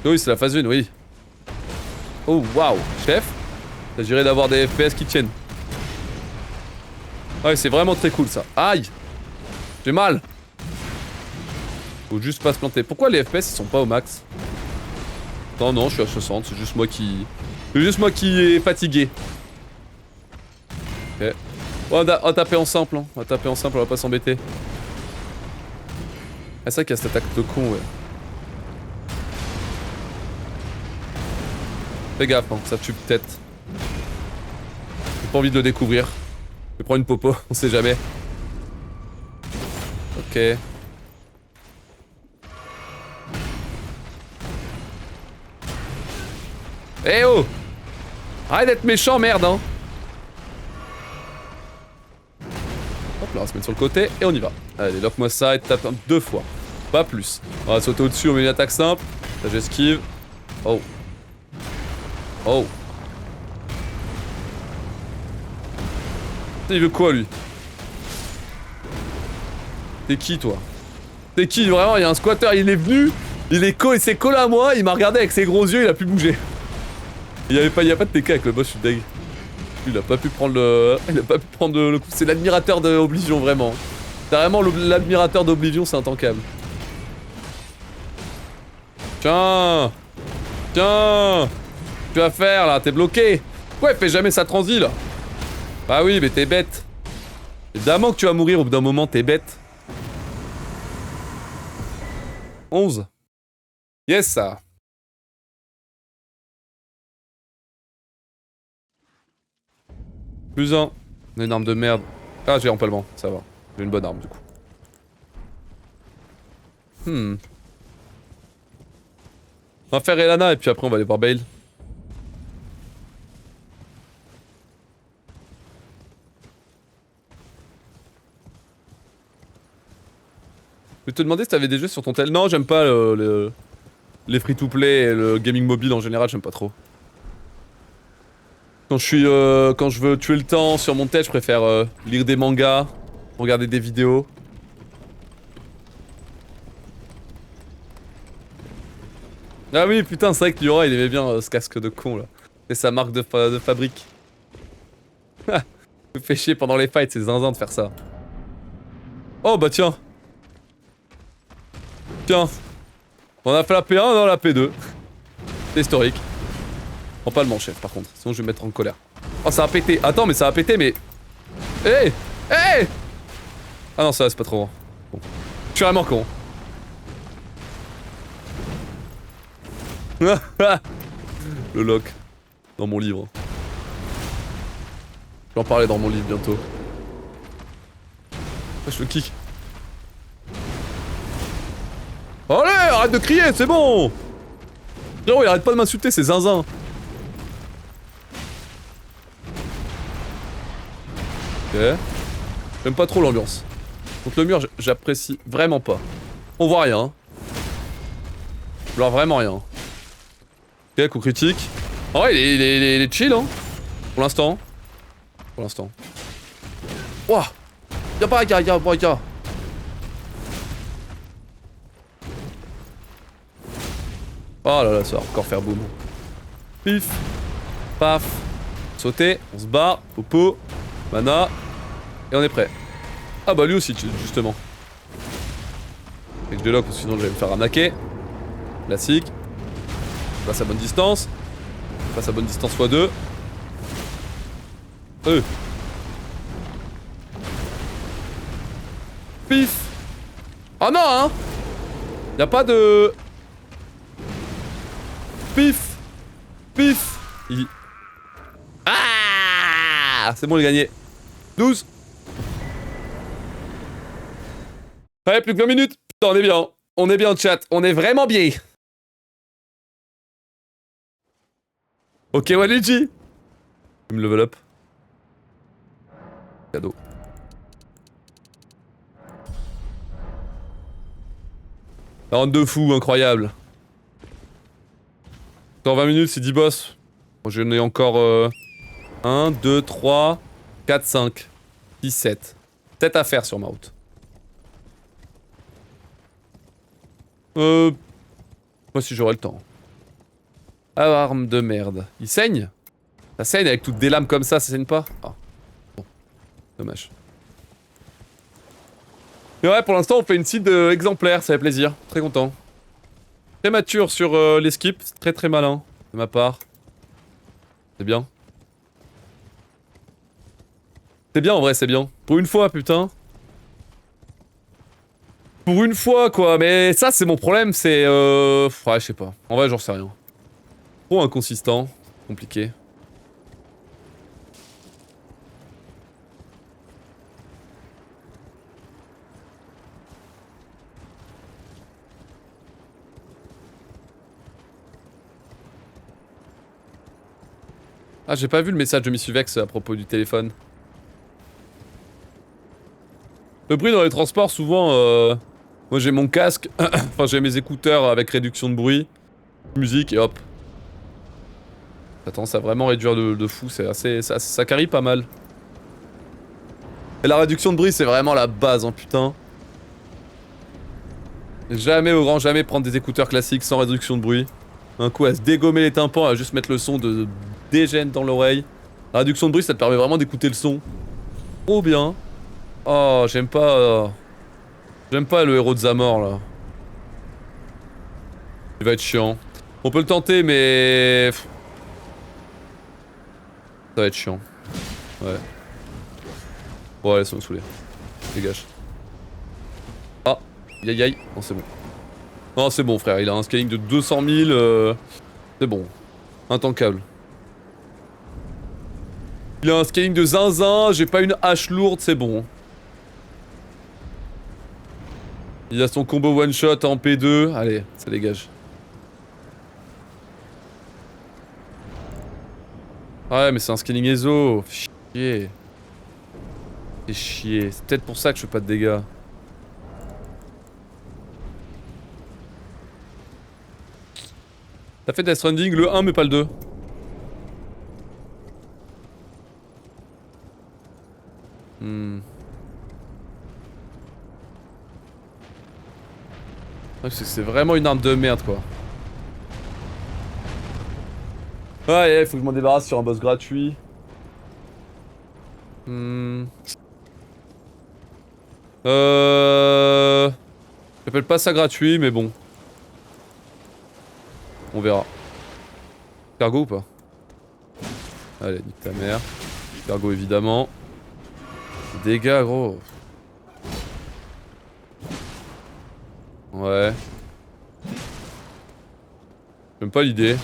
Oui, c'est la phase 1, oui. Oh waouh, chef. S'agirait d'avoir des FPS qui tiennent. Ouais, c'est vraiment très cool ça. Aïe. J'ai mal. Faut juste pas se planter. Pourquoi les FPS ils sont pas au max? Non, non, je suis à 60, c'est juste moi qui... C'est juste moi qui est fatigué. Ok. Oh, on va taper en simple, hein. On va taper en simple, on va pas s'embêter. Ah, c'est vrai qu'il y a cette attaque de con, ouais. Fais gaffe, hein, ça tue peut-être. J'ai pas envie de le découvrir. Je vais prendre une popo, on sait jamais. Ok. Eh oh! Arrête d'être méchant, merde, hein! Hop là, on va se mettre sur le côté et on y va. Allez, lock-moi ça et tape 2 fois. Pas plus. On va sauter au-dessus, on met une attaque simple. Ça, j'esquive. Oh. Oh. Il veut quoi, lui? T'es qui, toi? T'es qui, vraiment? Il y a un squatter, il est venu. Il s'est collé à moi, il m'a regardé avec ses gros yeux, il a plus bougé. Il y a pas de TK avec le boss, je suis deg. Il a pas pu prendre le... Il a pas pu prendre le coup. C'est l'admirateur d'Oblivion, vraiment. C'est vraiment l'admirateur d'Oblivion, c'est intankable. Tiens. Tiens. Tu vas faire, là, t'es bloqué. Ouais, fais jamais sa transi, là. Bah oui, mais t'es bête. Évidemment que tu vas mourir au bout d'un moment, t'es bête. 11. Yes, ça. Plus 1. Une arme de merde. Ah, j'ai empalement, ça va. J'ai une bonne arme, du coup. On va faire Elana et puis après on va aller voir Bale. Je vais te demander si t'avais des jeux sur ton tel. Non, j'aime pas les free-to-play et le gaming mobile en général, j'aime pas trop. Quand je veux tuer le temps sur mon tel, je préfère lire des mangas, regarder des vidéos. Ah oui, putain, c'est vrai que Liora, il aimait bien ce casque de con là. C'est sa marque de fabrique. Ha, me fait chier pendant les fights, c'est zinzin de faire ça. Oh bah tiens. Tiens. On a fait la P1 dans la P2. C'est historique. Prends pas le manchette par contre, sinon je vais me mettre en colère. Oh, ça a pété. Attends, mais ça a pété, mais... Hé, hé. Ah non, ça c'est pas trop. Bon. Je suis vraiment con. Le lock. Dans mon livre. Je vais en parler dans mon livre bientôt. Je le kick. Allez, arrête de crier, c'est bon. Frérot, il arrête pas de m'insulter, c'est zinzin. Ok. J'aime pas trop l'ambiance. Contre le mur, j'apprécie vraiment pas. On voit rien. Alors vraiment rien. Ok, coup critique. En vrai, il est chill, hein. Pour l'instant. Pour l'instant. Ouah. Y'a pas, y'a. Oh là là, ça va encore faire boum. Pif. Paf. Sauter. On se barre. Popo. Mana. Et on est prêt. Ah bah lui aussi, justement. Et que je déloque, parce que sinon je vais me faire arnaquer. Classique. Je passe à bonne distance. Je passe à bonne distance x2. Pif. Oh non, hein. Y'a pas de... Pif. Pif. Ah, c'est bon, il a gagné. 12. Ouais, plus que 20 minutes. Putain, on est bien. On est bien au chat. On est vraiment bien. Ok, Waligi. Je me level up. Cadeau. La round de fou, incroyable. Dans 20 minutes, c'est 10 boss. Bon, j'en ai encore 1, 2, 3, 4, 5, 6, 7. 7 à faire sur ma route. Moi si j'aurai le temps. Ah, arme de merde. Il saigne? Ça saigne avec toutes des lames comme ça saigne pas? Ah. Bon. Dommage. Mais ouais, pour l'instant, on fait une seed exemplaire, ça fait plaisir. Très content. Très mature sur les skips, très très malin de ma part. C'est bien. C'est bien en vrai, c'est bien. Pour une fois, putain. Pour une fois, quoi. Mais ça, c'est mon problème, c'est... Ouais, je sais pas. En vrai, j'en sais rien. Trop inconsistant. Compliqué. Ah, j'ai pas vu le message de Miss Uvex à propos du téléphone. Le bruit dans les transports, souvent, moi j'ai mon casque, enfin j'ai mes écouteurs avec réduction de bruit, musique et hop. Ça tendance à vraiment réduire de fou, c'est assez... ça carie pas mal. Et la réduction de bruit, c'est vraiment la base, hein, putain. Jamais au grand jamais prendre des écouteurs classiques sans réduction de bruit. Un coup à se dégommer les tympans, à juste mettre le son de dégène dans l'oreille. La réduction de bruit, ça te permet vraiment d'écouter le son. Trop bien. Oh, j'aime pas... J'aime pas le héros de Zamor, là. Il va être chiant. On peut le tenter, mais... Ça va être chiant. Ouais. Bon, allez, ça me saouler. Dégage. Ah, aïe aïe. Non, c'est bon. Non, c'est bon, frère. Il a un scaling de 200 000. C'est bon. Intankable. Il a un scaling de zinzin. J'ai pas une hache lourde, c'est bon. Il a son combo one shot en P2. Allez, ça dégage. Ouais, mais c'est un scaling ESO. Chier. C'est chier. C'est peut-être pour ça que je fais pas de dégâts. T'as fait Death Stranding le 1 mais pas le 2. C'est vraiment une arme de merde quoi. Ouais, faut que je m'en débarrasse sur un boss gratuit. J'appelle pas ça gratuit mais bon. On verra. Cargo ou pas? Allez, nique ta mère. Cargo évidemment. Dégâts gros. Ouais. J'aime pas l'idée.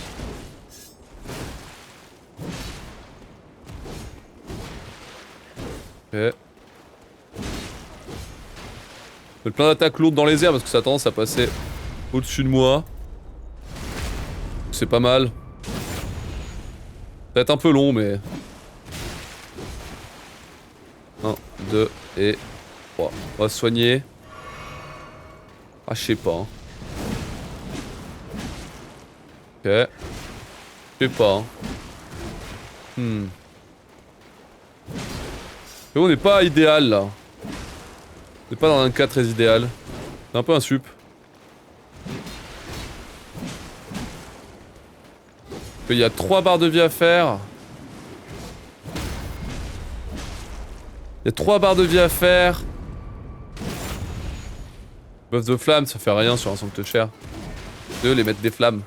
Ok. Je fais plein d'attaques lourdes dans les airs parce que ça a tendance à passer au-dessus de moi. C'est pas mal. Ça va être un peu long mais... 1, 2 et 3. On va se soigner. Ah je sais pas. Hein. Ok. Je sais pas. Hein. Mais on n'est pas idéal là. On n'est pas dans un cas très idéal. C'est un peu un sup. Il y a 3 barres de vie à faire. Il y a 3 barres de vie à faire. Buff de flamme, ça fait rien sur un sanctuaire cher. De les mettre des flammes.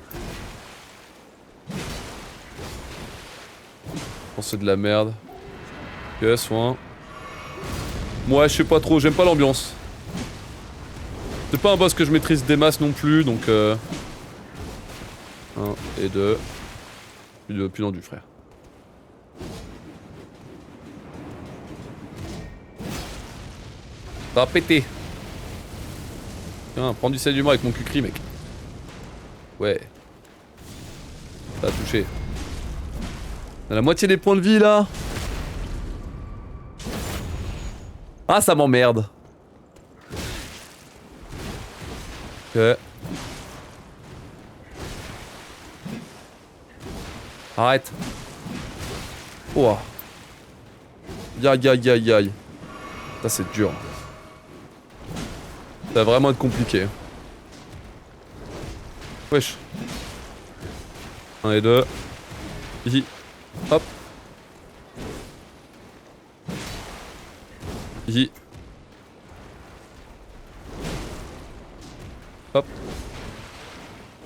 Oh, c'est de la merde. Ok, soin. Moi, je sais pas trop, j'aime pas l'ambiance. C'est pas un boss que je maîtrise des masses non plus, donc 1 et 2. Plus dans du frère. Ça va péter. Tiens, prends du sel d'humour avec mon cul-cri, mec. Ouais. Ça a touché. On a la moitié des points de vie, là. Ah, ça m'emmerde. Ok. Arrête. Oh. Aïe aïe aïe aïe. Ça c'est dur. Ça va vraiment être compliqué. Wesh. 1 et 2. Ici. Hop. Ici. Hop.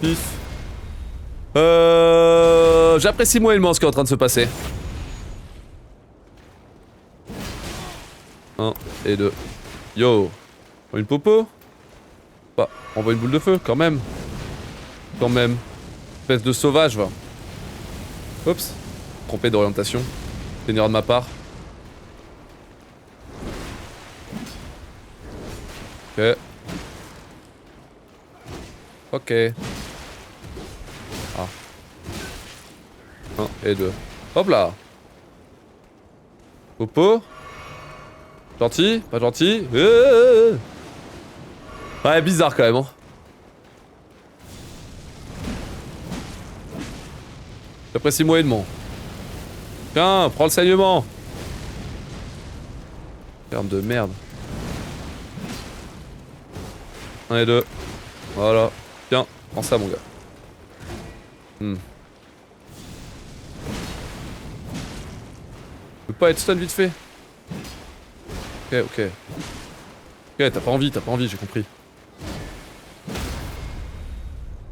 Pif. J'apprécie moyennement ce qui est en train de se passer. 1 et 2. Yo. Une popo? Bah, envoie une boule de feu, quand même. Quand même. Espèce de sauvage, va. Oups. Trompé d'orientation. C'est une erreur de ma part. Ok. Ok. Ah. 1 et 2. Hop là. Popo. Gentil, pas gentil. Ouais, bizarre quand même. Hein. J'apprécie moyennement. Tiens, prends le saignement. Ferme de merde. 1 et 2. Voilà. Tiens, prends ça mon gars. Je peux pas être stun vite fait. Ok, ok. Ok, t'as pas envie, j'ai compris.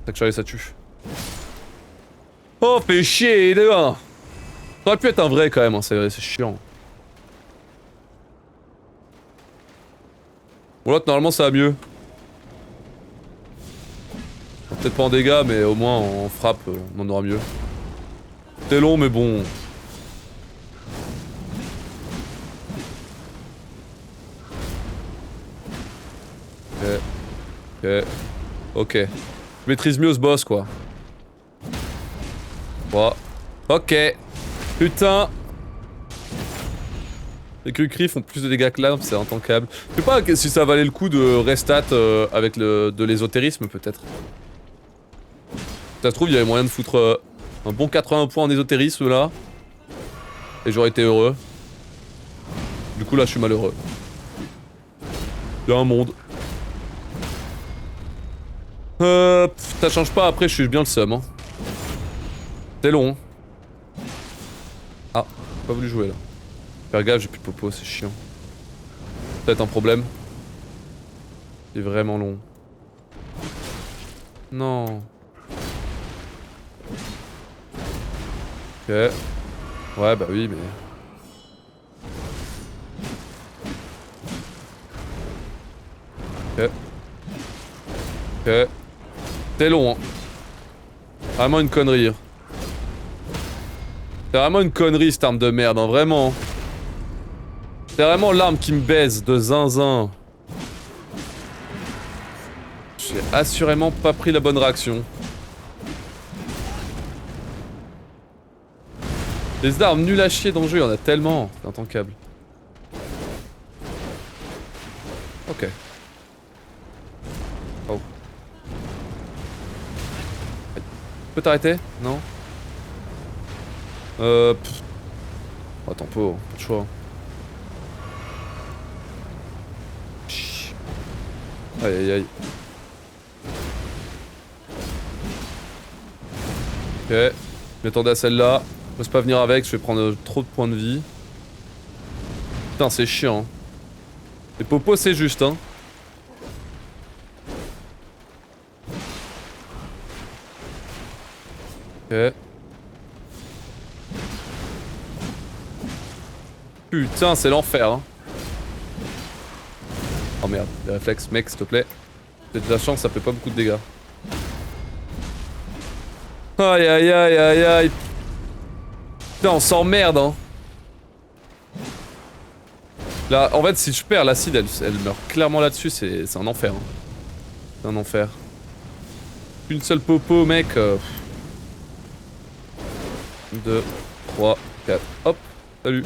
Sac ça tue. Oh, fais chier, les gars. Ça aurait pu être un vrai quand même, hein, c'est chiant. Bon là, normalement ça va mieux. Peut-être pas en dégâts, mais au moins en frappe, on en aura mieux. C'est long, mais bon. Ok. Ok. Ok. Je maîtrise mieux ce boss, quoi. Bon. Ok. Putain. Les Kukri font plus de dégâts que l'arme, c'est intankable. Je sais pas si ça valait le coup de restat avec de l'ésotérisme, peut-être. Ça se trouve, il y avait moyen de foutre un bon 80 points en ésotérisme, là. Et j'aurais été heureux. Du coup, là, je suis malheureux. Il y a un monde. Ça change pas, après, je suis bien le seum, hein. C'est long. Hein. Ah, j'ai pas voulu jouer, là. Faire gaffe, j'ai plus de popo, c'est chiant. Peut-être un problème. C'est vraiment long. Non. Ok. Ouais, bah oui, mais... Ok. Ok. C'est long, hein. Vraiment une connerie. C'est vraiment une connerie, cette arme de merde, hein, vraiment. C'est vraiment l'arme qui me baise de zinzin. J'ai assurément pas pris la bonne réaction. Les armes nulles à chier dans le jeu, il y en a tellement. C'est intankable. Ok. Oh. Tu peux t'arrêter? Non? Oh, attends, pas de choix. Chut. Aïe aïe aïe. Ok. Je m'attendais à celle-là. Je peux pas venir avec, je vais prendre trop de points de vie. Putain, c'est chiant. Hein. Les popos, c'est juste, hein. Ok. Putain, c'est l'enfer, hein. Oh merde, les réflexes, mec, s'il te plaît. J'ai de la chance, ça fait pas beaucoup de dégâts. Aïe aïe aïe aïe aïe. Putain, on s'emmerde, hein. Là, en fait, si je perds, l'acide, elle meurt clairement là-dessus, c'est un enfer. Hein. C'est un enfer. Une seule popo, mec. 2, 3, 4. Hop, salut.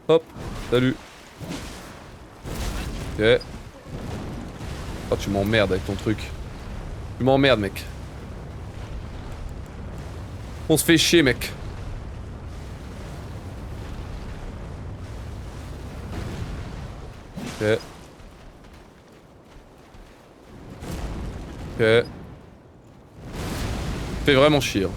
Hop, salut. Ok. Oh, tu m'emmerdes avec ton truc. Tu m'emmerdes, mec. On se fait chier, mec. Ok. Ok. Fait vraiment chier. Hein.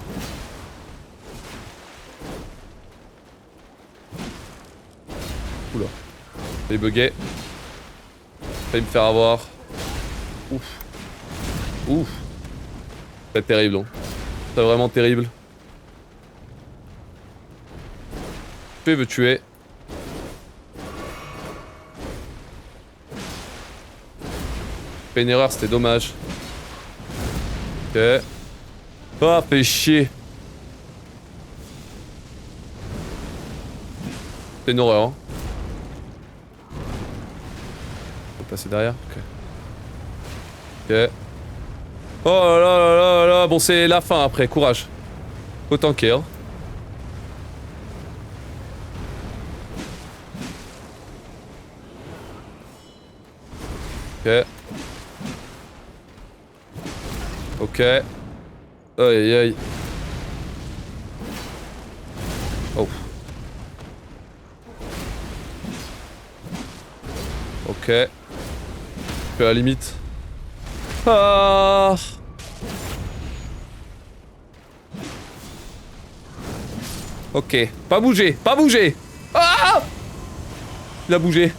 Oula. J'ai bugué. Failli me faire avoir. Ouf. Ouf. C'est terrible, hein. C'est vraiment terrible. Tu veux tuer. Fait une erreur, c'était dommage. Ok. Ah, fait chier. C'est une horreur, hein. Faut passer derrière, ok. Ok. Oh là là là là là, bon c'est la fin après, courage. Faut tanker, hein. Ok. Ok. Aïe aïe aïe. Oh. Ok. À la limite. Ah. Ok. Pas bouger. Pas bouger. Ah. Il a bougé.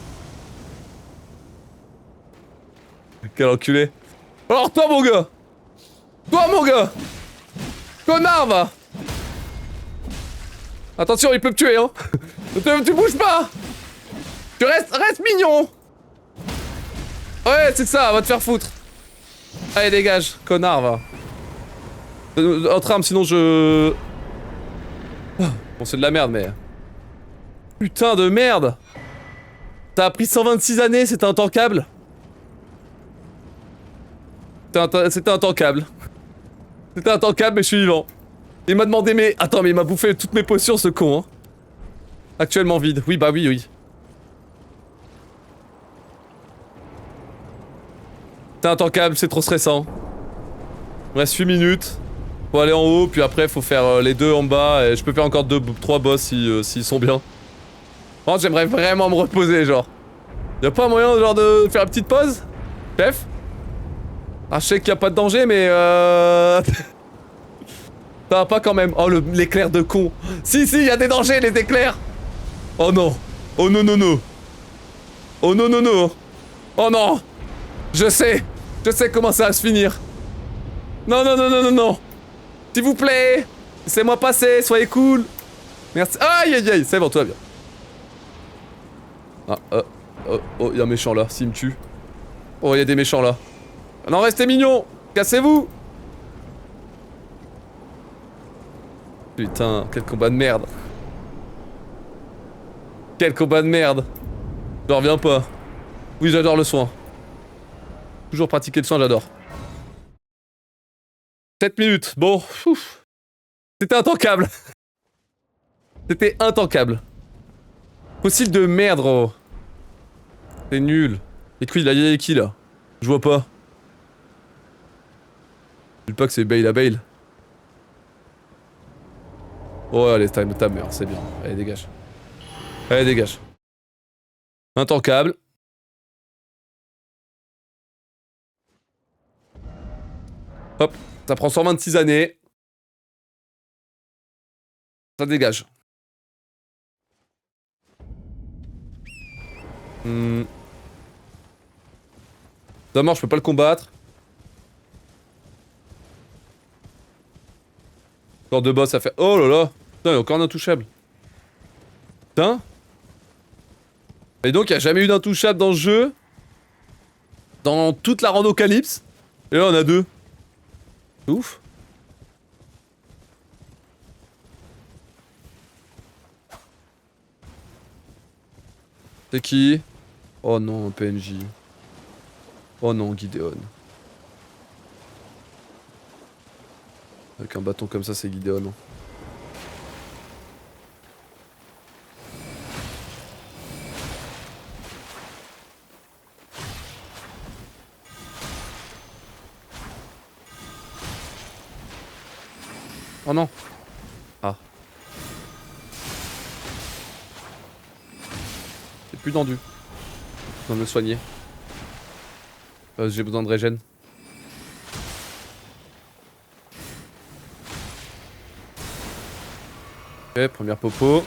Quel enculé. Alors toi mon gars. Toi mon gars. Connard va. Attention, il peut me tuer, hein. Tu bouges pas. Tu reste mignon. Ouais, c'est ça, va te faire foutre. Allez, dégage, connard, va. En trame, sinon je... Bon, c'est de la merde, mais... Putain de merde. T'as pris 126 années, c'était intankable. C'était intankable. C'était intankable, mais je suis vivant. Il m'a demandé mes... Attends, mais il m'a bouffé toutes mes potions, ce con, hein. Actuellement vide. Oui, bah oui, oui. T'es intankable, c'est trop stressant. Il me reste 8 minutes. Faut aller en haut, puis après faut faire les deux en bas, et je peux faire encore 3 boss s'ils sont bien. Oh, j'aimerais vraiment me reposer, genre. Y'a pas moyen, genre, de faire une petite pause, chef? Ah, je sais qu'il y a pas de danger, mais ça va pas quand même. Oh, l'éclair de con. Si, si, y a des dangers, les éclairs. Oh non. Oh non, non, non. Oh non, non, non. Oh non. Je sais comment ça va se finir. Non, non, non, non, non, non. S'il vous plaît. Laissez-moi passer, soyez cool. Merci. Aïe, aïe, aïe, c'est bon, tout va bien. Ah, oh, y'a un méchant là, s'il me tue. Oh, y'a des méchants là. Non, restez mignons. Cassez-vous. Putain, quel combat de merde. Quel combat de merde. Je reviens pas. Oui, j'adore le soin. Toujours pratiquer le soin, j'adore. 7 minutes, bon. C'était intankable. C'était intankable. Fossile de merde, gros. C'est nul. Et qui, il a qui là? Je vois pas. Je dis pas que c'est Bale à Bale. Oh, allez, ta mère, c'est bien. Allez, dégage. Allez, dégage. Intankable. Hop, ça prend 126 années. Ça dégage. D'abord, je peux pas le combattre. Encore deux boss à faire. Oh là là. Putain, il y a encore un intouchable. Putain. Et donc, il n'y a jamais eu d'intouchable dans ce jeu. Dans toute la randocalypse. Et là, on a deux. Ouf. C'est qui? Oh non, un PNJ. Oh non, Gideon. Avec un bâton comme ça, c'est Gideon. Oh non. Ah. C'est plus tendu. Je dois me soigner. J'ai besoin de régène. Ok, première popo.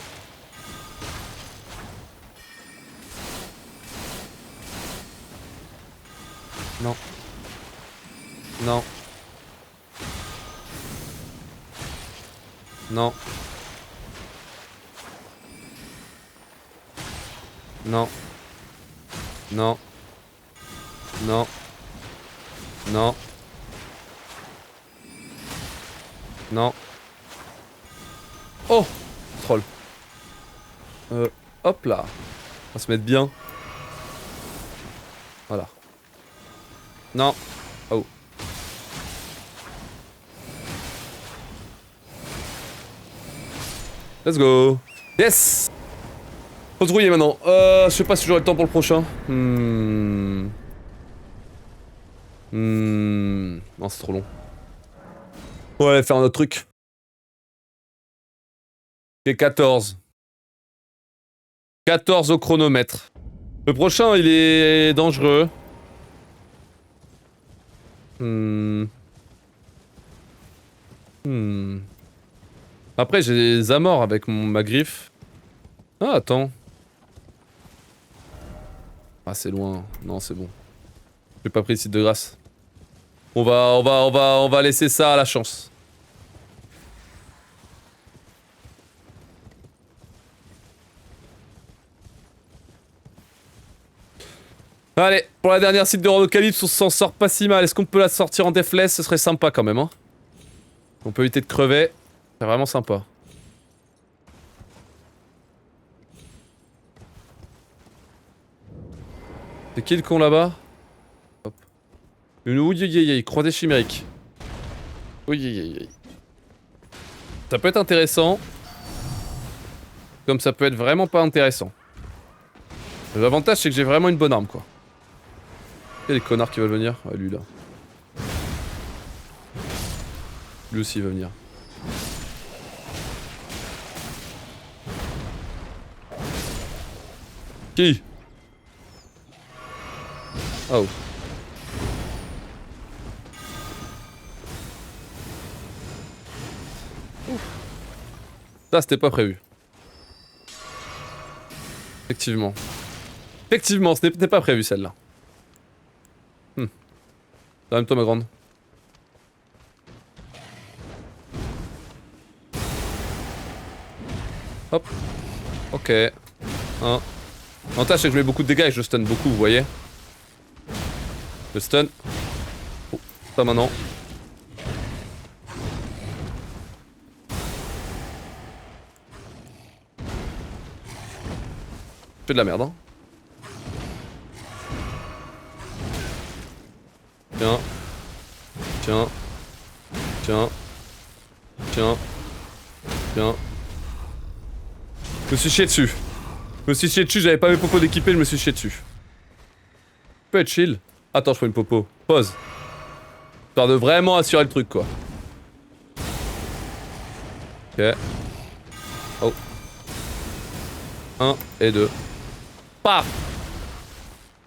Non. Non. Non. Non. Non. Non. Non. Non. Oh! Troll. Hop là. On va se mettre bien. Voilà. Non. Oh. Let's go. Yes. Faut se rouiller maintenant. Je sais pas si j'aurai le temps pour le prochain. Non, c'est trop long. Ouais, faire un autre truc. Ok, 14. 14 au chronomètre. Le prochain, il est dangereux. Après, j'ai des amors avec ma griffe. Ah, attends. Ah, c'est loin. Non, c'est bon. J'ai pas pris le site de grâce. On va laisser ça à la chance. Allez, pour la dernière site de Randocalypse, on s'en sort pas si mal. Est-ce qu'on peut la sortir en deathless? Ce serait sympa quand même, hein. On peut éviter de crever. C'est vraiment sympa. C'est qui le con là-bas? Hop. Une ouïe, croix des chimériques. Oui. Ça peut être intéressant. Comme ça peut être vraiment pas intéressant. L'avantage c'est que j'ai vraiment une bonne arme quoi. Il y a des connards qui veulent venir. Ouais, lui là. Lui aussi il va venir. Qui? Oh. Ça c'était pas prévu. Effectivement. Effectivement, ce n'était pas prévu celle-là. Calme-toi ma grande. Hop. Ok. L'avantage c'est que je mets beaucoup de dégâts et je stun beaucoup, vous voyez. Le stun. Oh, pas maintenant. Je fais de la merde, hein. Tiens. Tiens. Tiens. Tiens. Tiens. Je me suis chié dessus. Je me suis chié dessus, j'avais pas mes popos d'équiper, je me suis chié dessus. Peut être chill. Attends, je prends une popo. Pause. Histoire de vraiment assurer le truc, quoi. Ok. Oh. 1 et 2. Paf.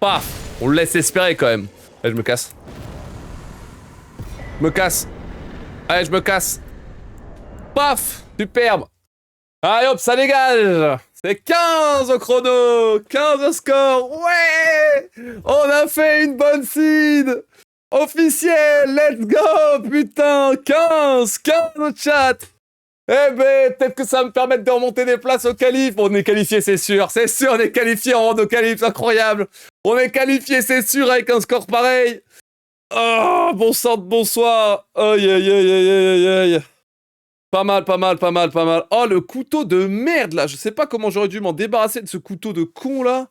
Paf. On le laisse espérer, quand même. Allez, je me casse. Je me casse. Allez, je me casse. Paf. Superbe. Allez, hop, ça dégage. C'est 15 au chrono. 15 au score. Ouais. On a fait une bonne seed. Officiel, let's go, putain, 15 au chat. Eh ben, peut-être que ça va me permettre de remonter des places au qualif. On est qualifié, c'est sûr, on est qualifié en Randocalypse, incroyable. On est qualifié, c'est sûr, avec un score pareil. Oh, bon sang de bonsoir. Aïe, aïe, aïe, aïe, aïe, aïe. Pas mal. Oh, le couteau de merde, là. Je sais pas comment j'aurais dû m'en débarrasser de ce couteau de con, là.